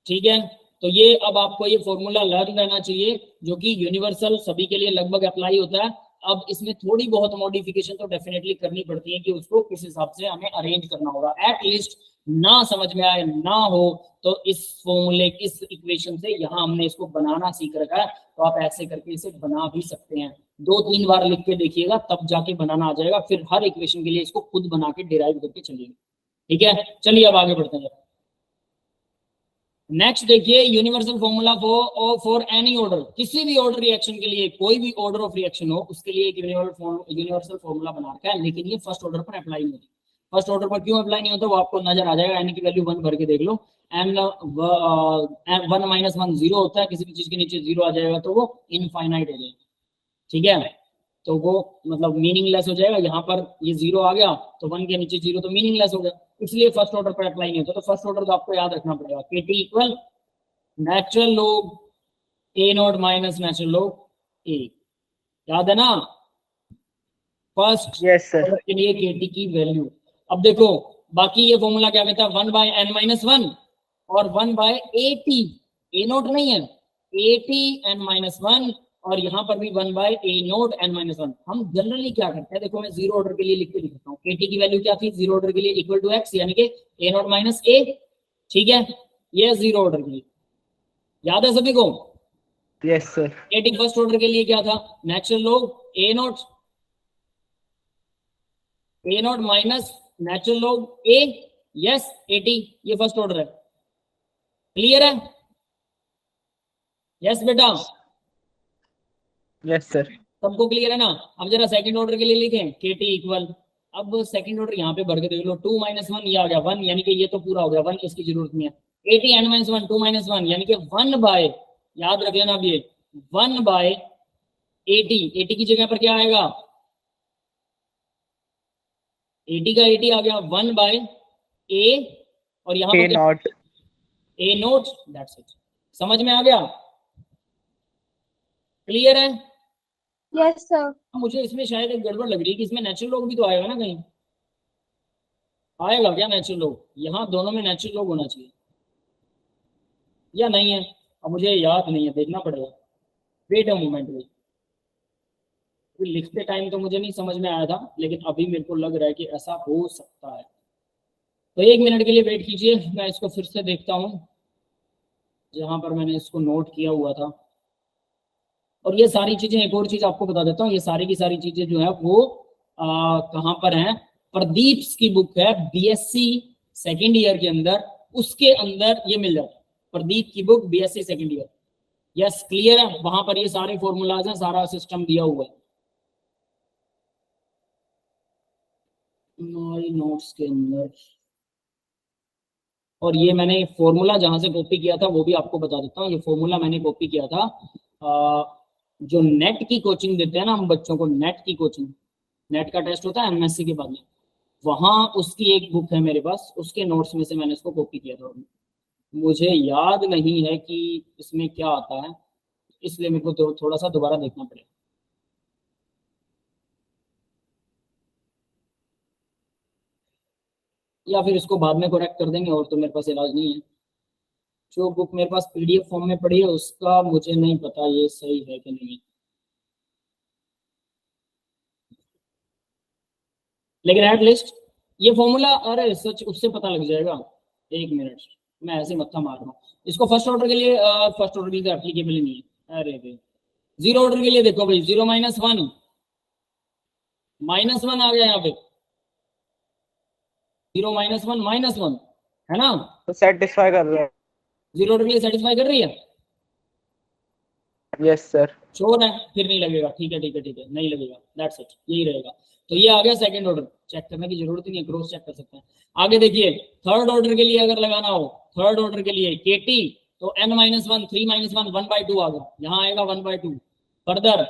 ठीक है, तो ये अब आपको ये फॉर्मूला लर्न रहना चाहिए, जो कि यूनिवर्सल सभी के लिए लगभग अप्लाई होता है। अब इसमें थोड़ी बहुत मॉडिफिकेशन तो डेफिनेटली करनी पड़ती है कि उसको किस हिसाब से हमें अरेंज करना होगा। एट लीस्ट ना समझ में आए ना हो तो इस फॉर्मूले इस इक्वेशन से यहाँ हमने इसको बनाना सीख रखा है, तो आप ऐसे करके इसे बना भी सकते हैं। 2-3 बार लिख के देखिएगा तब जाके बनाना आ जाएगा, फिर हर इक्वेशन के लिए इसको खुद बना के डिराइव करके चलिए। ठीक है, चलिए अब आगे बढ़ते हैं। नेक्स्ट देखिए, universal formula for any order, किसी भी ऑर्डर रिएक्शन के लिए, कोई भी ऑर्डर ऑफ रिएक्शन हो उसके लिए एक यूनिवर्सल फॉर्मूला बना रखा है, लेकिन ये फर्स्ट ऑर्डर पर अप्लाई नहीं होती। फर्स्ट ऑर्डर पर क्यों अप्लाई नहीं होता वो आपको नजर आ जाएगा, एन की वैल्यू 1 भर के देख लो, एन 1 माइनस 1 0 होता है, किसी भी चीज के नीचे 0 आ जाएगा तो वो इनफाइनाइट हो जाएगा। ठीक है, तो वो मतलब मीनिंगलेस हो जाएगा। यहाँ पर ये 0 आ गया तो 1 के नीचे 0 तो मीनिंगलेस हो गया, इसलिए फर्स्ट ऑर्डर पर अप्लाई नहीं होता। तो फर्स्ट ऑर्डर तो आपको याद रखना पड़ेगा, K T equal natural log A naught minus natural log A, याद है ना? First yes sir. के लिए के टी की वैल्यू। अब देखो बाकी ये फॉर्मूला क्या कहता है, 1/n-1 और 1/at, ए नोट नहीं है, at(n-1) और यहाँ पर भी 1/a0(n-1). हम जनरली क्या करते हैं, देखो मैं जीरो ऑर्डर के लिए लिख के लिखता हूँ, kt की वैल्यू क्या थी जीरो ऑर्डर के लिए, इक्वल टू x, यानी कि a0 - a। ठीक है, ये जीरो ऑर्डर के लिए, याद है सभी को? Yes sir. Eighty first order के लिए क्या था? Natural log A naught minus natural log A, yes 80, ये फर्स्ट ऑर्डर है। क्लियर है? यस बेटा, यस सर। सबको क्लियर है ना? अब जरा सेकंड ऑर्डर के लिए लिखें के टी इक्वल, अब सेकंड ऑर्डर यहाँ पे भर के देख लो, 2 - 1 ये आ गया 1, यानी कि ये तो पूरा हो गया 1, इसकी जरूरत नहीं है। 80 n - 1 2 - 1 यानी कि 1 बाय, याद रख लेना अब ये 1 बाय 80, 80 की जगह पर क्या आएगा? 80 का 80 आ गया 1 बाय ए, और यहाँ ए पर not, A note, that's it. समझ में आ गया? क्लियर है? Yes sir. मुझे इसमें शायद एक गड़बड़ लग रही है कि इसमें नेचुरल लॉग भी तो आएगा ना, कहीं आएगा क्या नेचुरल लॉग? यहाँ दोनों में नेचुरल लॉग होना चाहिए या नहीं है? अब मुझे याद नहीं है, देखना पड़ेगा। वेट अ मोमेंट, वेट, लिखते टाइम तो मुझे नहीं समझ में आया था, लेकिन अभी मेरे को लग रहा है कि ऐसा हो सकता है। तो 1 मिनट के लिए वेट कीजिए, मैं इसको फिर से देखता हूँ जहां पर मैंने इसको नोट किया हुआ था। और ये सारी चीजें, एक और चीज आपको बता देता हूँ, ये सारी की सारी चीजें जो है वो कहाँ पर हैं? प्रदीप की बुक है बीएससी सेकेंड ईयर के अंदर, उसके अंदर ये मिल जाता है, प्रदीप की book BSc second year. Yes clear है? वहां पर ये सारे फॉर्मूलाज हैं, सारा सिस्टम दिया हुआ है नोट्स के अंदर। और ये मैंने फॉर्मूला जहां से कॉपी किया था वो भी आपको बता देता हूँ। ये फॉर्मूला मैंने कॉपी किया था जो नेट की कोचिंग देते हैं ना हम बच्चों को, नेट की कोचिंग, नेट का टेस्ट होता है एमएससी के बाद में, वहां उसकी एक बुक है मेरे पास, उसके नोट्स में से मैंने इसको कॉपी किया था। मुझे याद नहीं है कि इसमें क्या आता है, इसलिए मेरे को थोड़ा सा दोबारा देखना पड़ेगा। या फिर इसको बाद में करेक्ट कर देंगे, और तो मेरे पास इलाज नहीं है। जो बुक मेरे पास पीडीएफ फॉर्म में पड़ी है उसका मुझे नहीं पता ये सही है कि नहीं, लेकिन एटलीस्ट ये फॉर्मूला, अरे सच उससे पता लग जाएगा। 1 मिनट, मैं ऐसे मत्था मार रहा हूँ इसको। फर्स्ट ऑर्डर के लिए फर्स्ट ऑर्डर के लिए एप्लीकेबल ही नहीं है। अरे भाई जीरो ऑर्डर के लिए देखो भाई, 0 - 1 -1 आ गया यहाँ पे, 0 - 1 -1 है ना? तो सेटिस्फाई कर रहे हैं। जीरो ऑर्डर के लिए सेटिस्फाई कर रही है? Yes sir. श्योर है? फिर नहीं लगेगा, ठीक है ठीक है ठीक है, नहीं लगेगा, दैट्स इट, यही रहेगा। तो ये आ गया सेकंड ऑर्डर, चेक करने की जरूरत ही नहीं है, क्रॉस चेक कर सकते हैं। आगे देखिए, थर्ड ऑर्डर के लिए अगर लगाना हो, थर्ड ऑर्डर के लिए केटी, तो n - 1 3 - 1 1/2 आ गया, यहाँ आएगा 1/2। फर्दर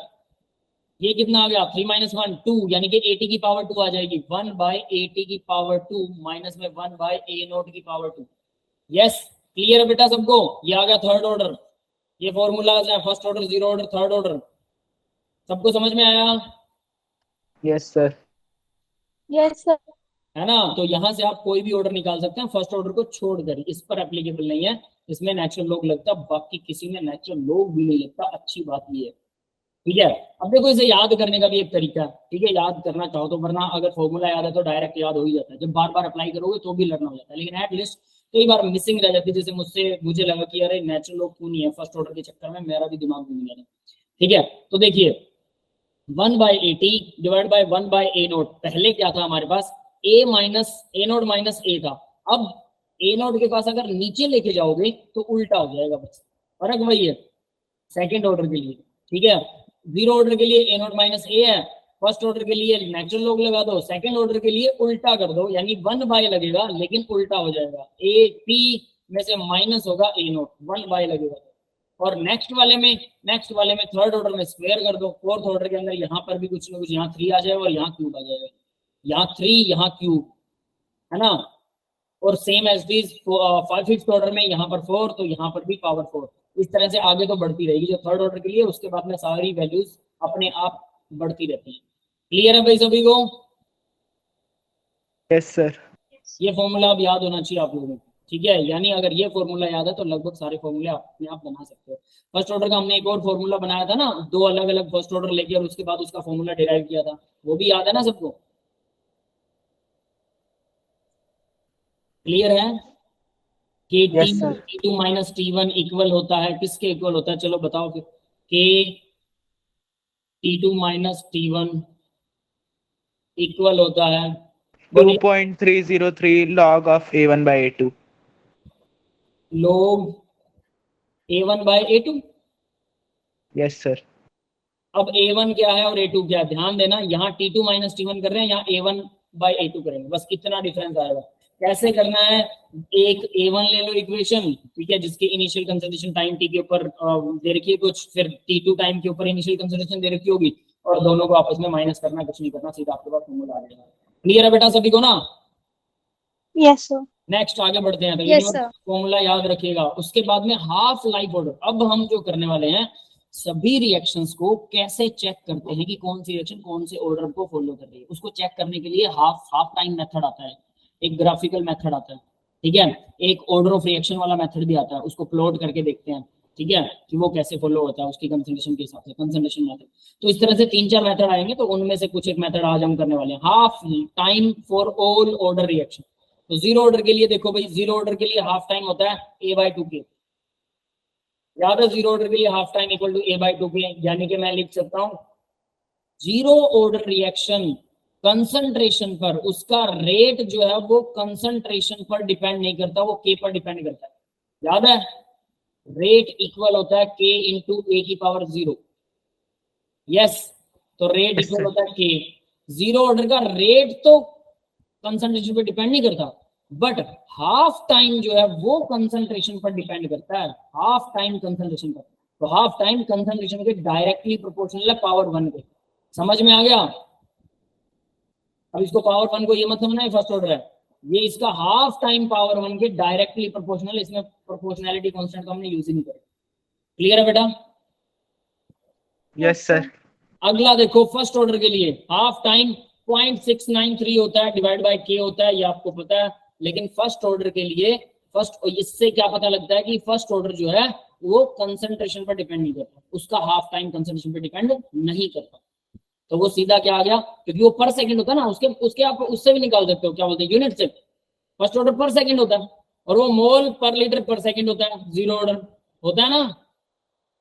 ये कितना आ गया? 3 - 1 2, यानी कि 80 की पावर 2 आ जाएगी, 1/80 की पावर 2 माइनस में 1/a0 की पावर 2। यस क्लियर है बेटा सबको? ये आ गया थर्ड ऑर्डर। ये फॉर्मूलाज है, first order, zero order, third order, सबको समझ में आया? Yes sir. Yes sir. है ना? तो यहां से आप कोई भी ऑर्डर निकाल सकते हैं, फर्स्ट ऑर्डर को छोड़कर, इस पर एप्लीकेबल नहीं है, इसमें नेचुरल लॉग लगता, बाकी किसी में नेचुरल लॉग भी नहीं लगता। अच्छी बात ये है, ठीक है? अब देखो इसे याद करने का भी एक तरीका है, ठीक है? याद करना चाहो तो, वरना अगर फॉर्मूला याद है तो डायरेक्ट याद हो ही जाता है, जब बार बार अप्लाई करोगे तो भी लर्न हो जाता है, लेकिन एटलीस्ट कई बार मिसिंग रह जाती है। जैसे मुझे लगा कि अरे नेचुरल लॉग क्यों नहीं है, फर्स्ट ऑर्डर के चक्कर में मेरा भी दिमाग घूम गया था। ठीक है, तो देखिए 1/80 डिवाइड बाय 1/a0, पहले क्या था हमारे पास? a0 माइनस a था। अब a0 के पास अगर नीचे लेके जाओगे तो उल्टा हो जाएगा, बस फर्क वही है सेकेंड ऑर्डर के लिए, ठीक है? जीरो ऑर्डर के लिए a0 माइनस a है, फर्स्ट ऑर्डर के लिए नेचुरल लॉग लगा दो, सेकेंड ऑर्डर के लिए उल्टा कर दो, यानी 1 बाय लगेगा लेकिन उल्टा हो जाएगा, a p में से माइनस होगा a0, 1 बाय लगेगा। और नेक्स्ट वाले में थर्ड ऑर्डर में स्क्वायर कर दो, फोर्थ ऑर्डर के अंदर यहाँ पर भी कुछ ना कुछ, यहाँ 3 आ जाएगा और यहाँ क्यूब आ जाएगा, यहाँ 3 यहाँ क्यूब, है ना? और same as this fifth order में यहाँ पर 4, तो यहाँ पर भी पावर 4। इस तरह से आगे तो बढ़ती रहेगी जो थर्ड ऑर्डर के लिए, उसके बाद में सारी वैल्यूज अपने आप बढ़ती रहती हैं। क्लियर है भाई सभी को? Yes sir. ये फॉर्मूला अब याद होना चाहिए आप लोगों को, ठीक है? यानी अगर ये फॉर्मूला याद है तो लगभग सारे फॉर्मूले अपने आप बना सकते हो। फर्स्ट ऑर्डर का हमने एक और फॉर्मूला बनाया था ना, 2 अलग अलग फर्स्ट ऑर्डर लेके, और उसके बाद उसका फॉर्मूला डिराइव किया था, वो भी याद है ना सबको? क्लियर है? के Yes, टी sir. T two minus T one equal होता है किसके इक्वल होता है, चलो बताओ फिर। K T two minus T one equal होता है, बोलिए। 2.303 log of A1 by A2. लोग A1/A2। Yes, sir. अब A1 क्या है और A2 क्या है, ध्यान देना, यहाँ T2 माइनस T1 कर रहे हैं, यहाँ A1/A2 करेंगे, बस कितना डिफरेंस आएगा। कैसे करना है, एक A1 ले लो इक्वेशन, ठीक है, जिसकी इनिशियल कंसंट्रेशन टाइम T के ऊपर दे रखी है कुछ, फिर T2 टाइम के ऊपर इनिशियल कंसंट्रेशन दे रखी होगी, और दोनों को आपस में माइनस करना, कुछ नहीं करना, सीधा आपके पास फॉर्मूला आ जाएगा। क्लियर है बेटा सभी को ना? Yes sir. नेक्स्ट आगे बढ़ते हैं, तो Yes, sir. फॉर्मूला याद रखिएगा। उसके बाद में हाफ लाइफ ऑर्डर। अब हम जो करने वाले हैं, सभी रिएक्शंस को कैसे चेक करते हैं कि कौन सी रिएक्शन कौन से ऑर्डर को फॉलो कर रही है, उसको चेक करने के लिए हाफ टाइम मेथड आता है, एक ग्राफिकल मेथड आता है, ठीक है, एक ऑर्डर ऑफ रिएक्शन वाला मेथड भी आता है, उसको प्लॉट करके देखते हैं, ठीक है, कि वो कैसे फॉलो होता है उसकी कंसंट्रेशन के हिसाब से, कंसंट्रेशन मेथड। तो इस तरह से 3-4 मेथड आएंगे, तो उनमें से कुछ एक मेथड आज हम करने वाले हैं। Half time for all order reaction. तो जीरो ऑर्डर के लिए देखो भाई, जीरो ऑर्डर के लिए हाफ टाइम होता है A/2K। याद है, जीरो ऑर्डर के लिए half time equal to A/2K, यानी कि मैं लिख सकता हूं जीरो ऑर्डर रिएक्शन कंसंट्रेशन पर, उसका रेट जो है वो कंसंट्रेशन पर डिपेंड नहीं करता, वो K पर डिपेंड करता है। याद है, रेट इक्वल होता है K इंटू A⁻0। यस, तो रेट Yes, इक्वल sir. होता है K। जीरो ऑर्डर का रेट तो कंसंट्रेशन पे डिपेंड नहीं करता, बट हाफ टाइम जो है वो कंसंट्रेशन पर डिपेंड करता है, हाफ टाइम कंसंट्रेशन पर। तो हाफ टाइम कंसंट्रेशन के डायरेक्टली प्रोपोर्शनल है पावर 1 के। समझ में आ गया? अब इसको पावर 1 को ये मत समझना है फर्स्ट ऑर्डर है, ये इसका हाफ टाइम पावर 1 के डायरेक्टली प्रोपोर्शनल, इसमें प्रोपोर्शनैलिटी कांस्टेंट को हमने यूज ही नहीं किया। क्लियर है बेटा? Yes, sir. अगला देखो, फर्स्ट ऑर्डर के लिए हाफ टाइम 0.693 होता है, डिवाइड बाय K होता है, ये आपको पता है। लेकिन फर्स्ट ऑर्डर के लिए इससे क्या पता लगता है कि फर्स्ट ऑर्डर जो है वो कंसंट्रेशन पर डिपेंड नहीं करता, उसका हाफ टाइम कंसंट्रेशन पर डिपेंड नहीं करता। तो वो सीधा क्या आ गया, क्योंकि वो पर सेकंड होता है ना, उसके आप उससे भी निकाल सकते हो, क्या बोलते हैं, यूनिट से। फर्स्ट ऑर्डर पर सेकंड होता है, और वो मोल पर लीटर पर सेकंड होता है, जीरो ऑर्डर होता है ना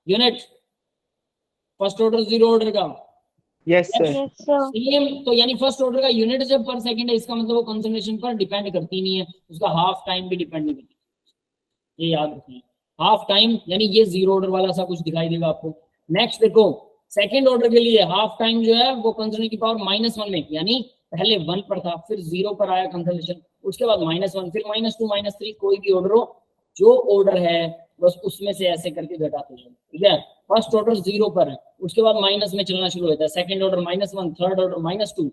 unit, first order zero order का। Yes, sir. Yes, sir. Same, तो यानी फर्स्ट ऑर्डर का यूनिट जब पर सेकंड है, इसका मतलब वो कंसंट्रेशन पर डिपेंड करती नहीं है, उसका हाफ टाइम भी डिपेंड नहीं करती, ये याद रखिए। हाफ टाइम यानी ये जीरो ऑर्डर वाला सा कुछ दिखाई देगा आपको। नेक्स्ट देखो, सेकंड ऑर्डर के लिए हाफ टाइम जो है वो कंसंट्रेशन की पावर -1 में, यानी पहले 1 पर था, फिर 0 पर आया कंसंट्रेशन, उसके बाद -1, फिर -2 -3, कोई भी ऑर्डर हो, जो ऑर्डर है बस उसमें से ऐसे करके घटाते जाओ, ठीक है। फर्स्ट ऑर्डर 0 पर है, उसके बाद माइनस में चलना शुरू होता है, सेकंड ऑर्डर -1, थर्ड ऑर्डर -2,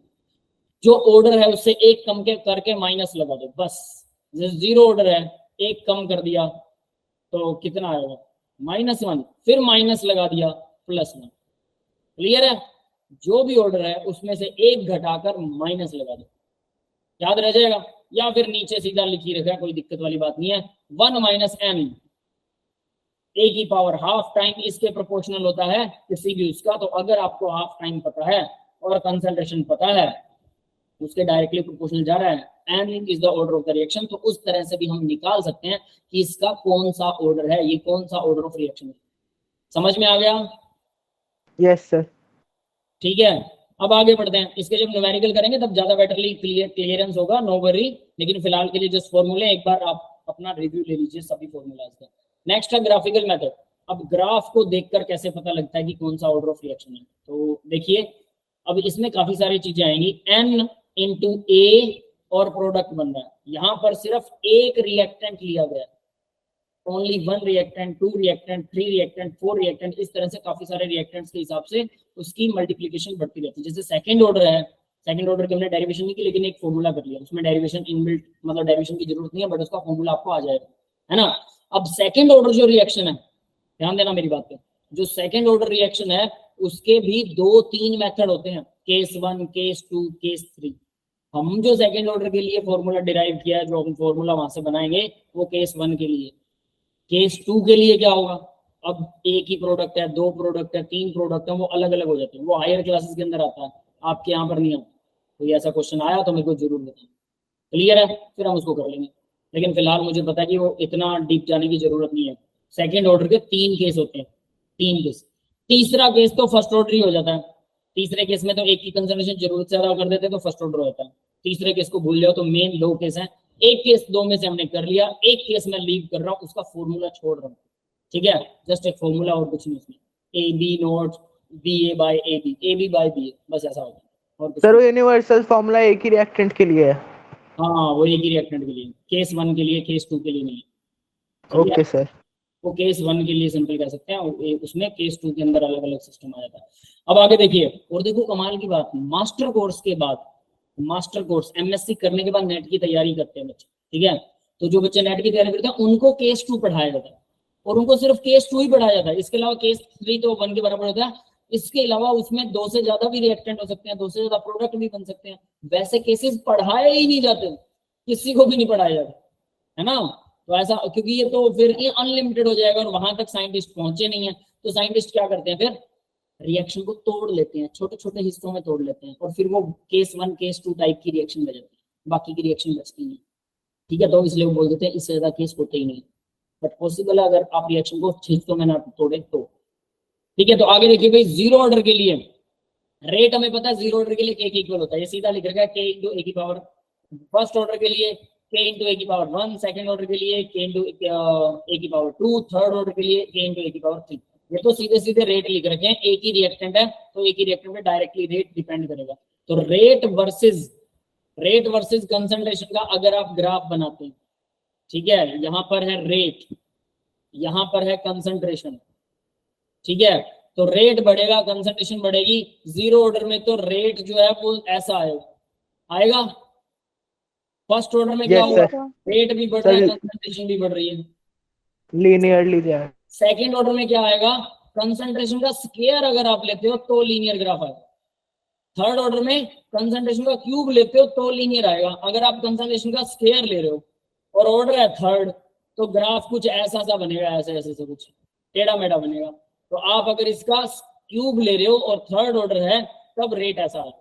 जो ऑर्डर है उससे एक कम के करके माइनस लगा दो, बस। जैसे जीरो ऑर्डर है, एक कम कर दिया तो कितना आएगा, -1, फिर माइनस लगा दिया, +1। क्लियर है? जो भी ऑर्डर है उसमें से एक घटाकर माइनस लगा दो, याद रह जाएगा। या फिर नीचे सीधा लिखी रखा है, कोई दिक्कत वाली बात नहीं है, 1 - m A की पावर हाफ टाइम इसके प्रोपोर्शनल होता है किसी भी उसका। तो अगर आपको हाफ टाइम पता है और कंसंट्रेशन पता है, उसके डायरेक्टली प्रोपोर्शनल जा रहा है, n is the order of the reaction, तो उस तरह से भी हम निकाल सकते हैं कि इसका कौन सा ऑर्डर है, ये कौन सा ऑर्डर ऑफ रिएक्शन है। समझ में आ गया? Yes, sir. ठीक है, अब आगे बढ़ते हैं। इसके जब न्यूमेरिकल करेंगे तब ज्यादा बेटरली क्लियरेंस होगा, नो वरी। लेकिन फिलहाल के लिए जस्ट फॉर्मूले एक बार आप अपना रिव्यू ले लीजिए सभी फॉर्मूलाज का। नेक्स्ट है ग्राफिकल मेथड। अब ग्राफ को देखकर कैसे पता लगता है कि कौन सा ऑर्डर ऑफ रिएक्शन है, तो देखिए, अब इसमें काफी सारी चीजें आएंगी। n इंटू ए और प्रोडक्ट बन रहा है, यहाँ पर सिर्फ एक रिएक्टेंट लिया गया है, only 1 reactant, 2 reactant, 3 reactant, 4 reactant, इस तरह से काफी सारे रिएक्टेंट्स के हिसाब से उसकी मल्टीप्लिकेशन बढ़ती रहती है। जैसे सेकंड ऑर्डर है, सेकंड ऑर्डर की हमने डेरिवेशन नहीं की, लेकिन एक फॉर्मूला कर लिया, उसमें डेरिवेशन इनबिल्ट, मतलब डेरिवेशन की जरूरत नहीं है, बट उसका फॉर्मूला आपको आ जाएगा, है ना। अब सेकंड ऑर्डर जो रिएक्शन है, ध्यान देना मेरी बात पे, जो सेकंड ऑर्डर रिएक्शन है उसके भी 2-3 मेथड होते हैं, केस 1, केस 2, केस 3। हम जो सेकंड ऑर्डर के लिए फॉर्मूला डिराइव किया है, जो हम फॉर्मूला वहां से बनाएंगे, वो केस 1 के लिए। केस 2 के लिए क्या होगा, अब एक ही प्रोडक्ट है, 2 प्रोडक्ट है, 3 प्रोडक्ट है, वो अलग अलग हो जाते हैं, वो हायर क्लासेस के अंदर आता है, आपके यहाँ पर नहीं आता। कोई ऐसा क्वेश्चन आया तो मेरे को जरूर बताएं। क्लियर है? फिर हम उसको कर लेंगे। लेकिन फिलहाल मुझे पता है कि वो इतना डीप जाने की जरूरत नहीं है। सेकंड ऑर्डर के 3 केस होते हैं, 3 केस। तीसरा केस तो फर्स्ट ऑर्डर ही हो जाता है। तीसरे केस में तो एक की कंसंट्रेशन जरूरत से ज्यादा कर देते हैं तो फर्स्ट ऑर्डर होता है। तीसरे केस को भूल जाओ, तो मेन 2 केस हैं। एक केस 2 में से हमने कर लिया, एक केस मैं लीव कर रहा हूँ, उसका फॉर्मूला छोड़ रहा हूँ, ठीक है। जस्ट एक फॉर्मूला और कुछ नहीं उसमें, A B not B A by A B by B, बस ऐसा होता है और कुछ सर नहीं। वो यूनिवर्सल फॉर्मूला एक ही रिएक्टेंट के लिए है? हाँ वो एक ही रिएक्टेंट के लिए, केस 1 के लिए, केस 2 के लिए नहीं, ठीक है। Okay sir. वो केस 1 के लिए सिंपल कह सकते हैं, उसमें केस 2 के अंदर अलग अलग सिस्टम आ जाता है। अब आगे देखिए, और देखो कमाल की बात, मास्टर कोर्स के बाद, मास्टर कोर्स एमएससी करने के बाद नेट की तैयारी करते हैं बच्चे, ठीक है। तो जो बच्चे नेट की तैयारी करते हैं उनको केस 2 पढ़ाया जाता है, और उनको सिर्फ केस 2 ही पढ़ाया जाता है। इसके अलावा केस 3 तो 1 के बराबर होता है। इसके अलावा उसमें 2 से ज्यादा भी रिएक्टेंट हो सकते हैं, 2 से ज्यादा प्रोडक्ट भी बन सकते हैं। वैसे केसेस पढ़ाए ही नहीं जाते, किसी को भी नहीं पढ़ाया जाता, है ना। तो ऐसा, क्योंकि ये तो फिर ये अनलिमिटेड हो जाएगा और वहां तक साइंटिस्ट पहुंचे नहीं है। तो साइंटिस्ट क्या करते हैं फिर, रिएक्शन को तोड़ लेते हैं, छोटे छोटे हिस्सों में तोड़ लेते हैं, और फिर वो केस 1 केस 2 टाइप की रिएक्शन बच जाती है, बाकी की रिएक्शन बचती नहीं, ठीक है। तो इसलिए वो बोल देते हैं इससे ज्यादा केस होते ही नहीं, बट पॉसिबल है अगर आप रिएक्शन को हिस्सों में ना तोड़े तो, ठीक है। तो आगे देखिए भाई, जीरो ऑर्डर के लिए रेट हमें पता है, जीरो ऑर्डर के लिए के इक्वल होता है, ये सीधा लिख रखा है के इंटू ए की पावर। फर्स्ट ऑर्डर के लिए के इंटू ए की पावर 1, सेकंड ऑर्डर के लिए के इंटू ए की पावर 2, थर्ड ऑर्डर के लिए के इंटू ए की पावर 3। ये तो सीधे सीधे रेट लिख रखे हैं, एक ही रिएक्टेंट है तो एक ही रिएक्टेंट पे डायरेक्टली रेट डिपेंड करेगा। तो रेट वर्सेस कंसंट्रेशन का अगर आप ग्राफ बनाते हैं, ठीक है, यहाँ पर है रेट, यहाँ पर है कंसंट्रेशन, ठीक है। तो रेट बढ़ेगा, कंसंट्रेशन बढ़ेगी। जीरो ऑर्डर में तो रेट जो है वो ऐसा आएगा। फर्स्ट ऑर्डर में क्या यस होगा, सर। रेट भी बढ़ रहा है, सर कंसंट्रेशन भी बढ़ रही है। लीनियरली जाए। सेकंड ऑर्डर में क्या आएगा, कंसंट्रेशन का स्क्वायर अगर आप लेते हो तो लीनियर ग्राफ आएगा। थर्ड ऑर्डर में कंसंट्रेशन का क्यूब लेते हो तो लीनियर आएगा। अगर आप कंसंट्रेशन का स्क्वायर ले रहे हो और ऑर्डर है थर्ड, तो ग्राफ कुछ ऐसा सा बनेगा, ऐसे ऐसे से कुछ टेढ़ा मेढ़ा बनेगा। तो आप अगर इसका क्यूब ले रहे हो और थर्ड ऑर्डर है, तब रेट ऐसा है।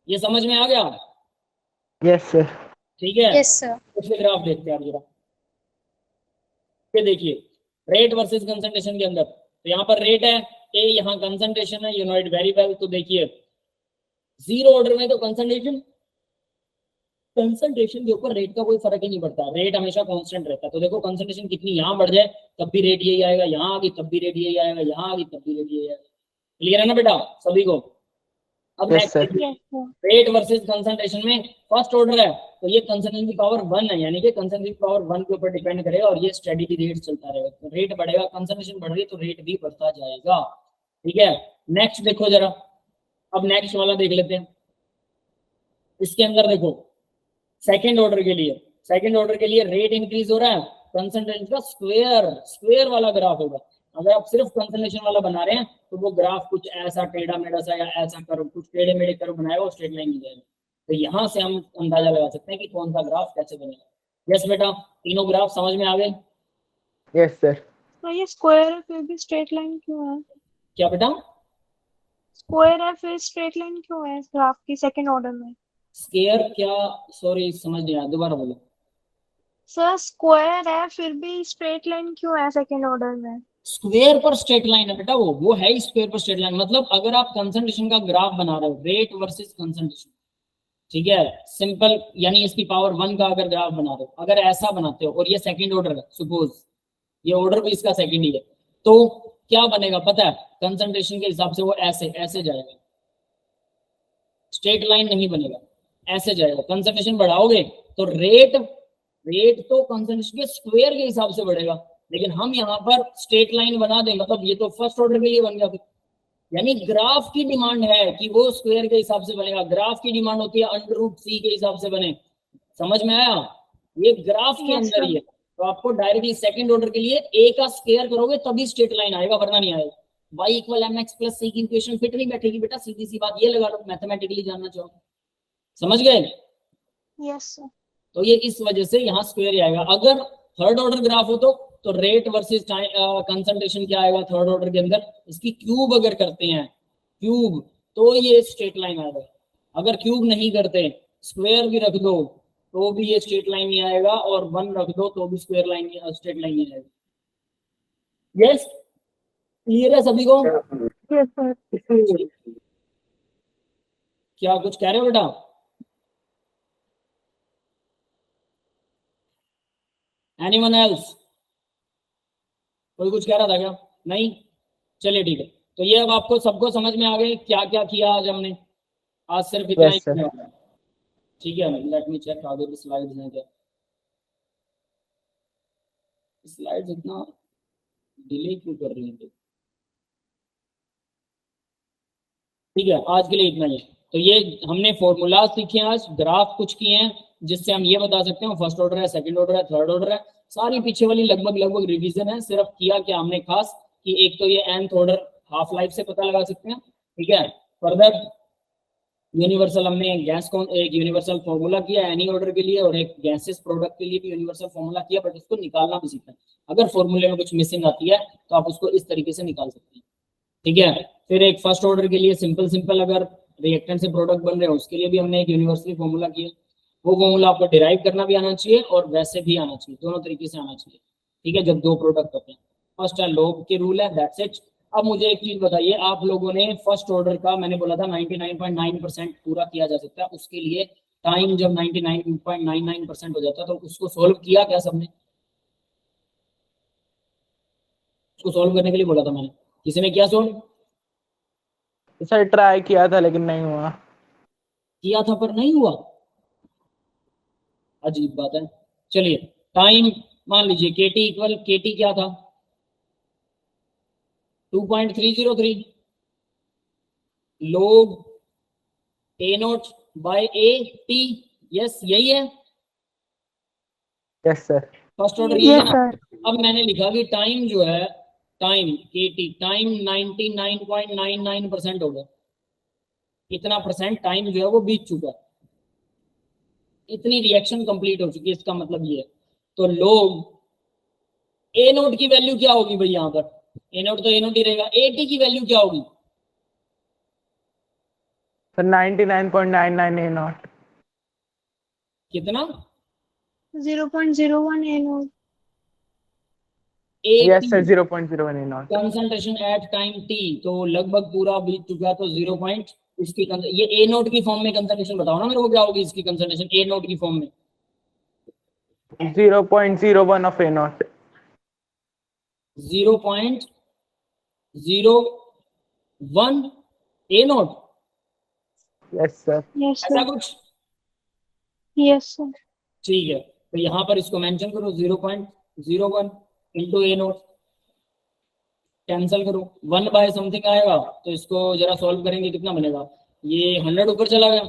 ये समझ में आ गया? Yes sir. ठीक है। Yes sir. पिछले ग्राफ देखते हैं आप जरा, ये देखिए, रेट वर्सेस कंसंट्रेशन के अंदर, तो यहाँ पर रेट है ए, यहाँ कंसंट्रेशन है, you know it very well. तो देखिए जीरो ऑर्डर में तो कंसंट्रेशन के ऊपर रेट का कोई फर्क ही नहीं पड़ता, रेट हमेशा कांस्टेंट रहता है। तो देखो कंसंट्रेशन कितनी यहाँ बढ़ जाए तब भी रेट यही आएगा, यहाँ आ गई तब भी रेट यही आएगा, यहाँ आ गई तब भी रेट यही आएगा। क्लियर है ना बेटा सभी को? अब यस नेक्स्ट सर। देखिए, yes sir. Rate versus concentration में फर्स्ट ऑर्डर है तो ये कंसंट्रेशन की पावर 1 है, यानी कि कंसंट्रेशन की पावर 1 के ऊपर डिपेंड करेगा और ये स्टेडी रेट चलता रहेगा। तो रेट बढ़ेगा, कंसंट्रेशन बढ़ रही है तो रेट भी बढ़ता जाएगा, ठीक है। नेक्स्ट देखो जरा, अब नेक्स्ट वाला देख लेते हैं। इसके अंदर देखो, सेकंड ऑर्डर के लिए रेट इंक्रीज हो रहा है, कंसंट्रेशन का स्क्वायर वाला ग्राफ होगा। अगर आप सिर्फ कंसंट्रेशन वाला बना रहे हैं तो वो ग्राफ कुछ ऐसा टेढ़ा मेढ़ा सा या ऐसा कर्व, कुछ टेढ़े मेढ़े कर्व बनाएगा, स्ट्रेट लाइन नहीं जाएगा। तो यहाँ से हम अंदाजा लगा सकते हैं कि कौन सा ग्राफ कैसे बनेगा। यस बेटा, तीनों ग्राफ समझ में आ गए? Yes sir. तो ये स्क्वायर है फिर भी स्ट्रेट लाइन क्यों है? क्या बेटा? स्क्वायर है फिर स्ट्रेट लाइन क्यों है इस ग्राफ की सेकंड ऑर्डर में? स्केयर क्या, सॉरी समझ नहीं आया, दोबारा बोलो। सर स्क्वायर है फिर भी स्ट्रेट लाइन क्यों है सेकंड ऑर्डर में? स्क्वायर पर स्ट्रेट लाइन है बेटा, वो है ही स्क्वायर पर स्ट्रेट लाइन। मतलब अगर आप कंसंट्रेशन का ग्राफ बना रहे हो, रेट वर्सेस कंसंट्रेशन, ठीक है, सिंपल, यानी इसकी पावर 1 का अगर ग्राफ बना रहे हो, अगर ऐसा बनाते हो और ये सेकंड ऑर्डर है, सपोज ये ऑर्डर भी इसका सेकंड ही है, तो क्या बनेगा पता है? कंसंट्रेशन के हिसाब से वो ऐसे ऐसे जाएगा, स्ट्रेट लाइन नहीं बनेगा, ऐसे जाएगा। कंसंट्रेशन बढ़ाओगे तो रेट तो कंसंट्रेशन के स्क्वायर के हिसाब से बढ़ेगा, लेकिन हम यहाँ पर स्ट्रेट लाइन बना दें, मतलब ये तो फर्स्ट ऑर्डर के लिए बन गया। यानी ग्राफ की डिमांड है कि वो स्क्वायर के हिसाब से बनेगा, ग्राफ की डिमांड होती है अंडर रूट सी के हिसाब से बने। समझ में आया? ये ग्राफ के अंदर ही है। तो आपको डायरेक्टली सेकंड ऑर्डर के लिए ए का स्क्वायर करोगे तभी स्ट्रेट लाइन आएगा, वरना नहीं आएगा। y equal M X plus C की इक्वेशन फिट नहीं बैठेगी बेटा, सीधी सी बात, ये लगा लो, मैथमेटिकली जानना चाहो। समझ गए? Yes sir. तो ये इस वजह से यहाँ स्क्वायर ही आएगा। अगर थर्ड ऑर्डर ग्राफ हो तो रेट वर्सेस कंसंट्रेशन क्या आएगा थर्ड ऑर्डर के अंदर, इसकी क्यूब अगर करते हैं क्यूब, तो ये स्ट्रेट लाइन आएगा। अगर क्यूब नहीं करते, स्क्वायर भी रख दो, तो भी ये स्ट्रेट लाइन नहीं आएगा, और 1 रख दो तो भी स्क्वायर लाइन स्ट्रेट लाइन नहीं आएगा। यस, क्लियर है सभी को? Yes sir. क्या कुछ कह रहे हो बेटा? Anyone else? कोई कुछ कह रहा था क्या? नहीं, चलिए ठीक है। तो ये अब आपको सबको समझ में आ गए क्या क्या किया आज हमने? आज सिर्फ इतना ही Yes, sir. किया। ठीक है, लेट मी चेक आगे भी स्लाइड्स हैं क्या। स्लाइड्स इतना डिले क्यों कर रही हैं? ठीक है, आज के लिए इतना ही है। तो ये हमने फॉर्मूला सीखे आज, ग्राफ कुछ किए हैं जिससे हम ये बता सकते हैं फर्स्ट ऑर्डर है, सेकंड ऑर्डर है, थर्ड ऑर्डर है। सारी पीछे वाली लगभग रिवीजन है। सिर्फ किया क्या हमने खास कि एक तो ये nth ऑर्डर हाफ लाइफ से पता लगा सकते हैं। ठीक है, फर्दर यूनिवर्सल हमने गैस को एक यूनिवर्सल फॉर्मूला किया एनी ऑर्डर के लिए, और एक गैसेस प्रोडक्ट के लिए भी यूनिवर्सल फॉर्मूला किया, बट उसको निकालना भी सीखा। अगर फॉर्मूले में कुछ मिसिंग आती है तो आप उसको इस तरीके से निकाल सकते हैं। ठीक है, फिर एक फर्स्ट ऑर्डर के लिए सिंपल अगर रिएक्टेंट से प्रोडक्ट बन रहे हो उसके लिए भी हमने एक यूनिवर्सल फॉर्मूला किया। वो फॉर्मूला आपको डिराइव करना भी आना चाहिए और वैसे भी आना चाहिए, दोनों तरीके से आना चाहिए। ठीक है, जब दो प्रोडक्ट होते हैं। फर्स्ट है लोग के रूल है, दैट्स इट। अब मुझे एक चीज बताइए, आप लोगों ने फर्स्ट ऑर्डर का मैंने बोला था 99.9% पूरा किया जा सकता है, उसके लिए टाइम जब 99.99% हो जाता तो उसको सोल्व किया क्या सबने? उसको सोल्व करने के लिए बोला था मैंने, किसी ने किया सोल्व? सर ट्राई किया था लेकिन नहीं हुआ। किया था पर नहीं हुआ, अजीब बात है। चलिए, टाइम मान लीजिए केटी इक्वल केटी क्या था? 2.303 log A naught by A T. Yes, यही है यस सर। फर्स्ट ऑर्डर, यही है यस ना? सर। अब मैंने लिखा कि टाइम जो है, टाइम केटी, टाइम 99.99% हो गया। इतना परसेंट टाइम जो है वो बीत चुका है, इतनी रिएक्शन कंप्लीट हो चुकी है, इसका मतलब ये है। तो लोग ए नोट की वैल्यू क्या होगी भाई? यहाँ पर ए नोट तो ए नोट ही रहेगा, ए टी की वैल्यू क्या होगी? Sir 99.99 A naught. कितना? 0.01 A naught. Yes sir 0.01 A naught. Concentration at time T, तो लगभग पूरा बीत चुका, तो 0. इसकी ये ए नोट की फॉर्म में कंसंट्रेशन बताओ ना मेरे को, क्या होगी इसकी कंसंट्रेशन ए नोट की फॉर्म में? 0.01 of A naught. 0.01 A naught. Yes sir. Yes ऐसा सर। कुछ? Yes sir. ठीक है, तो यहाँ पर इसको मेंशन करो 0.01 इंटू ए नोट, कैंसिल करो, 1 बाय समथिंग आएगा, तो इसको जरा सॉल्व करेंगे कितना बनेगा? ये 100 ऊपर चला गया,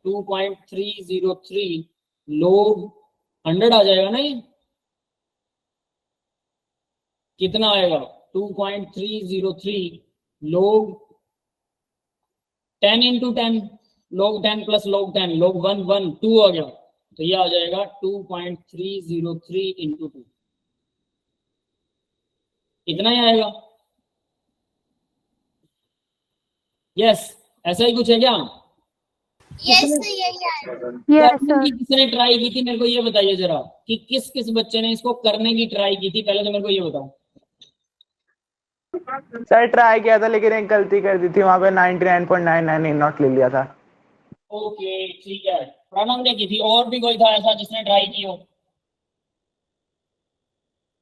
2.303 लोग 100 आ जाएगा ना? ये कितना आएगा? 2.303 लोग 10 इंटू 10, लोग 10 प्लस लोग 10, लोग 1 1 2 आ गया, तो ये आ जाएगा 2.303 इंटू 2, इतना ही आएगा। यस, ऐसा ही कुछ है क्या? यस यही आया। यस करने सर। की किसने ट्राई की थी, मेरे को ये बताइए जरा कि किस किस बच्चे ने इसको करने की ट्राई की थी, पहले तो मेरे को ये बताओ। सर ट्राई किया था लेकिन एक गलती कर दी थी, वहां पे 99.99 ए नॉट ले लिया था। ओके ठीक है, प्रणव ने की थी, और भी कोई था ऐसा जिसने ट्राई की हो?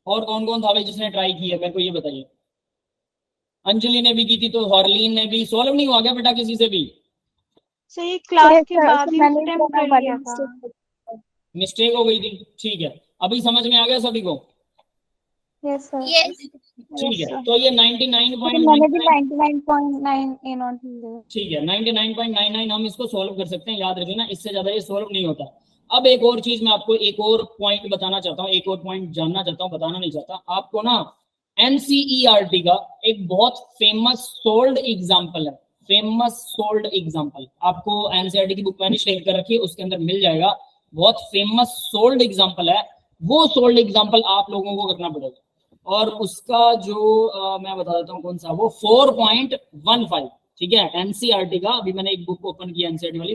और कौन कौन था भाई जिसने ट्राई की है, मेरे को ये बताइए। अंजलि ने भी की थी, तो हरलीन ने भी। सॉल्व नहीं हुआ क्या बेटा किसी से भी? सही क्लास के बाद ही अटेम्प्ट कर लिया था। मिस्टेक हो गई थी, ठीक है। अभी समझ में आ गया सभी को? Yes sir. यस ठीक है, तो ये 99.99 मैंने भी 99.9 ए नॉट लिया। ठीक है, 99.99 हम इसको सॉल्व कर सकते हैं, याद रखिए ना, इससे ज्यादा ये सॉल्व नहीं होता। अब एक और चीज मैं आपको एक और पॉइंट बताना चाहता हूँ, एक और पॉइंट जानना चाहता हूँ, बताना नहीं चाहता आपको ना। एनसीईआरटी का एक बहुत फेमस सोल्ड एग्जांपल है, फेमस सोल्ड एग्जांपल आपको एनसीईआरटी की बुक मैंने शेयर कर रखी है, उसके अंदर मिल जाएगा। बहुत फेमस सोल्ड एग्जांपल है, वो सोल्ड एग्जांपल आप लोगों को करना पड़ेगा। और उसका जो मैं बता देता हूँ कौन सा, वो 4.15, ठीक है, एनसीईआरटी का। अभी मैंने एक बुक ओपन किया एनसीईआरटी वाली,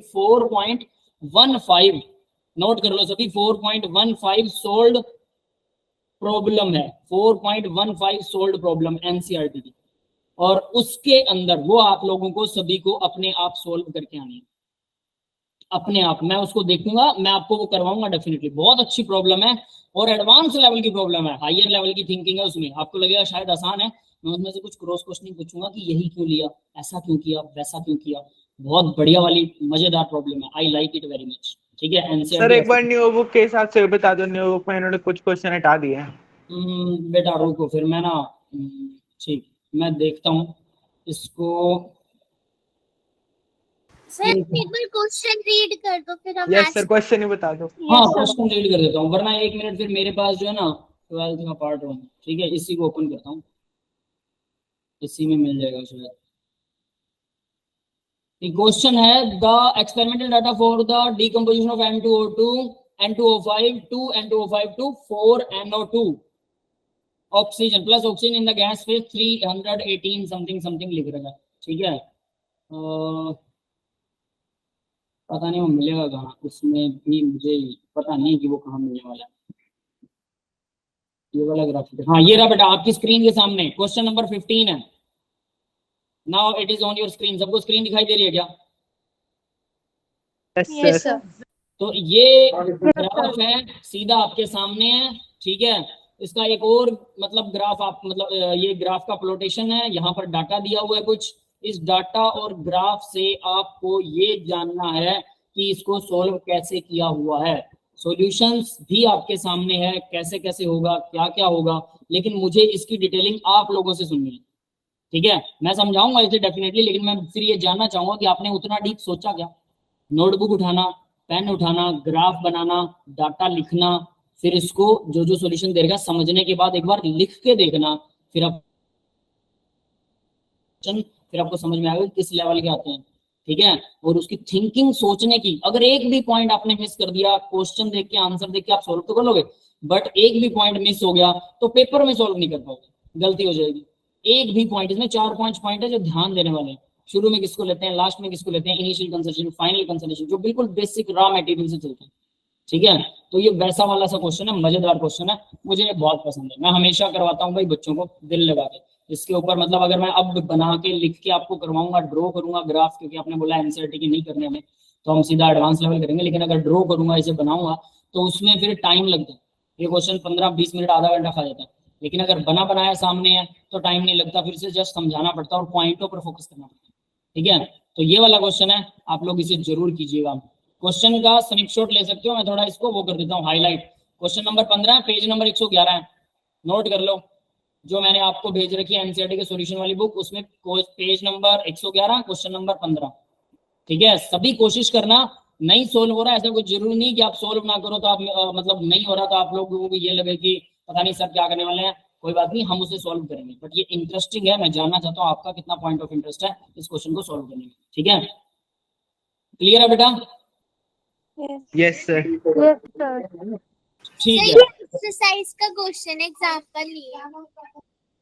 4.15 नोट कर लो सभी, 4.15 सोल्ड प्रॉब्लम है, 4.15 सोल्ड प्रॉब्लम एनसीईआरटी की, और उसके अंदर वो आप लोगों को सभी को अपने आप सोल्व करके आनी है, अपने आप। मैं उसको देखूंगा, मैं आपको वो करवाऊंगा डेफिनेटली। बहुत अच्छी प्रॉब्लम है और एडवांस लेवल की प्रॉब्लम है, हायर लेवल की थिंकिंग है उसमें। आपको लगेगा शायद आसान है, मैं उसमें से कुछ क्रॉस क्वेश्चनिंग पूछूंगा कि यही क्यों लिया, ऐसा क्यों किया, वैसा क्यों किया। बहुत बढ़िया वाली मजेदार प्रॉब्लम है, I like it very much. ठीक है, सर एक बार एनसीईआरटी। न्यू बुक के हिसाब से बता दो, न्यू बुक में इन्होंने कुछ क्वेश्चन हटा दिए हैं। बेटा रुको फिर मैं ना, ठीक, मैं देखता हूँ इसको। सर एक बार क्वेश्चन रीड कर दो फिर हम यस सर, क्वेश्चन ही बता दो। हाँ, Yes, sir. क्वेश्चन रीड कर देता हूँ, वरना 1 मिनट फिर मेरे पास जो है ना 12th का पार्ट वन, ठीक है, इसी को ओपन करता हूँ, इसी में मिल जाएगा शायद। क्वेश्चन है, the experimental data for the decomposition of N2O2 N2O5 to N2O5 to 4NO2 oxygen plus oxygen in the gas phase 318 something something लिख रहा है। ठीक है, पता नहीं वो मिलेगा कहाँ, उसमें भी मुझे पता नहीं कि वो कहाँ मिलने वाला है। ये वाला ग्राफिक, हाँ ये रहा बेटा आपकी स्क्रीन के सामने, क्वेश्चन नंबर 15 है। Now it is on your screen. सबको स्क्रीन दिखाई दे रही है क्या? Yes, sir. तो ये ग्राफ है, सीधा आपके सामने है। ठीक है, इसका एक और मतलब ग्राफ आप मतलब ये ग्राफ का प्लॉटेशन है, यहाँ पर डाटा दिया हुआ है कुछ। इस डाटा और ग्राफ से आपको ये जानना है कि इसको सोल्व कैसे किया हुआ है। सॉल्यूशंस भी आपके सामने है, कैसे कैसे होगा, क्या क्या होगा, लेकिन मुझे इसकी डिटेलिंग आप लोगों से सुननी है। ठीक है, मैं समझाऊंगा इसे डेफिनेटली, लेकिन मैं फिर ये जानना चाहूंगा कि आपने उतना डीप सोचा क्या। नोटबुक उठाना, पेन उठाना, ग्राफ बनाना, डाटा लिखना, फिर इसको जो जो सॉल्यूशन देगा समझने के बाद एक बार लिख के देखना, फिर आपको समझ में आएगा किस लेवल के आते हैं। ठीक है, और उसकी थिंकिंग सोचने की, अगर एक भी पॉइंट आपने मिस कर दिया, क्वेश्चन देख के आंसर देख के आप सोल्व तो कर लोगे, बट एक भी पॉइंट मिस हो गया तो पेपर में सोल्व नहीं कर पाओगे, गलती हो जाएगी। एक भी पॉइंट, इसमें 4-5 पॉइंट है जो ध्यान देने वाले हैं। शुरू में किसको लेते हैं, लास्ट में किसको लेते हैं, इनिशियल कंसल्टेशन, फाइनल कंसल्टेशन, जो बिल्कुल बेसिक रॉ मटेरियल से चलते हैं। ठीक है, तो ये वैसा वाला सा क्वेश्चन है, मजेदार क्वेश्चन है, मुझे बहुत पसंद है। मैं हमेशा करवाता हूँ भाई बच्चों को दिल लगा के इसके ऊपर। मतलब अगर मैं अब बना के लिख के आपको करवाऊंगा, ड्रॉ करूंगा ग्राफ, क्योंकि आपने बोला एनसीईआरटी की नहीं करने हमें, तो हम सीधा एडवांस लेवल करेंगे, लेकिन अगर ड्रॉ करूंगा, इसे बनाऊंगा, तो उसमें फिर टाइम लगता है। ये क्वेश्चन 15-20 मिनट, आधा घंटा खा जाता है। लेकिन अगर बना बनाया सामने है तो टाइम नहीं लगता, फिर से जस्ट समझाना पड़ता है और पॉइंटों पर फोकस करना पड़ता है। ठीक है, तो ये वाला क्वेश्चन है, आप लोग इसे जरूर कीजिएगा। क्वेश्चन का स्नैपशॉट ले सकते हो, मैं थोड़ा इसको वो कर देता हूँ highlight. Question number 15 page number 111 है, नोट कर लो। जो मैंने आपको भेज रखी है एनसीईआरटी के सॉल्यूशन वाली बुक, उसमें पेज नंबर 111 क्वेश्चन नंबर 15। ठीक है, सभी कोशिश करना। नहीं सोल्व हो रहा है ऐसा कुछ जरूरी नहीं कि आप सोल्व ना करो, तो आप मतलब नहीं हो रहा तो आप लोगों को ये लगे कि पता नहीं सर क्या करने वाले हैं। कोई बात नहीं, हम उसे सोल्व करेंगे, बट ये इंटरेस्टिंग है, मैं जानना चाहता हूँ आपका कितना पॉइंट ऑफ इंटरेस्ट है इस क्वेश्चन को सोल्व करने में। ठीक है, क्लियर है बेटा? Yes sir. Yes, sir. ठीक है, एक्सरसाइज का क्वेश्चन एग्जांपल लिया।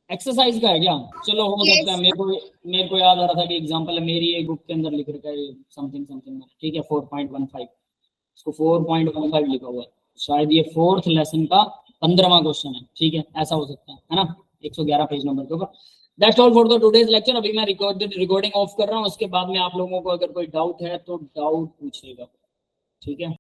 एक्सरसाइज का है क्या? चलो हो Yes. सकता है, मेरे को याद आ रहा था कि एग्जांपल है, मेरी एक बुक के अंदर लिख रखा है समथिंग समथिंग। ठीक है, 4.15, इसको 4.15 लिखा हुआ है, शायद ये 4th लेसन का 15वां क्वेश्चन है। ठीक है, ऐसा हो सकता है ना, 111 पेज नंबर के ऊपर। That's all for the today's lecture. अभी मैं रिकॉर्डिंग ऑफ कर रहा हूँ, उसके बाद में आप लोगों को अगर कोई डाउट है तो डाउट पूछिएगा। ठीक है।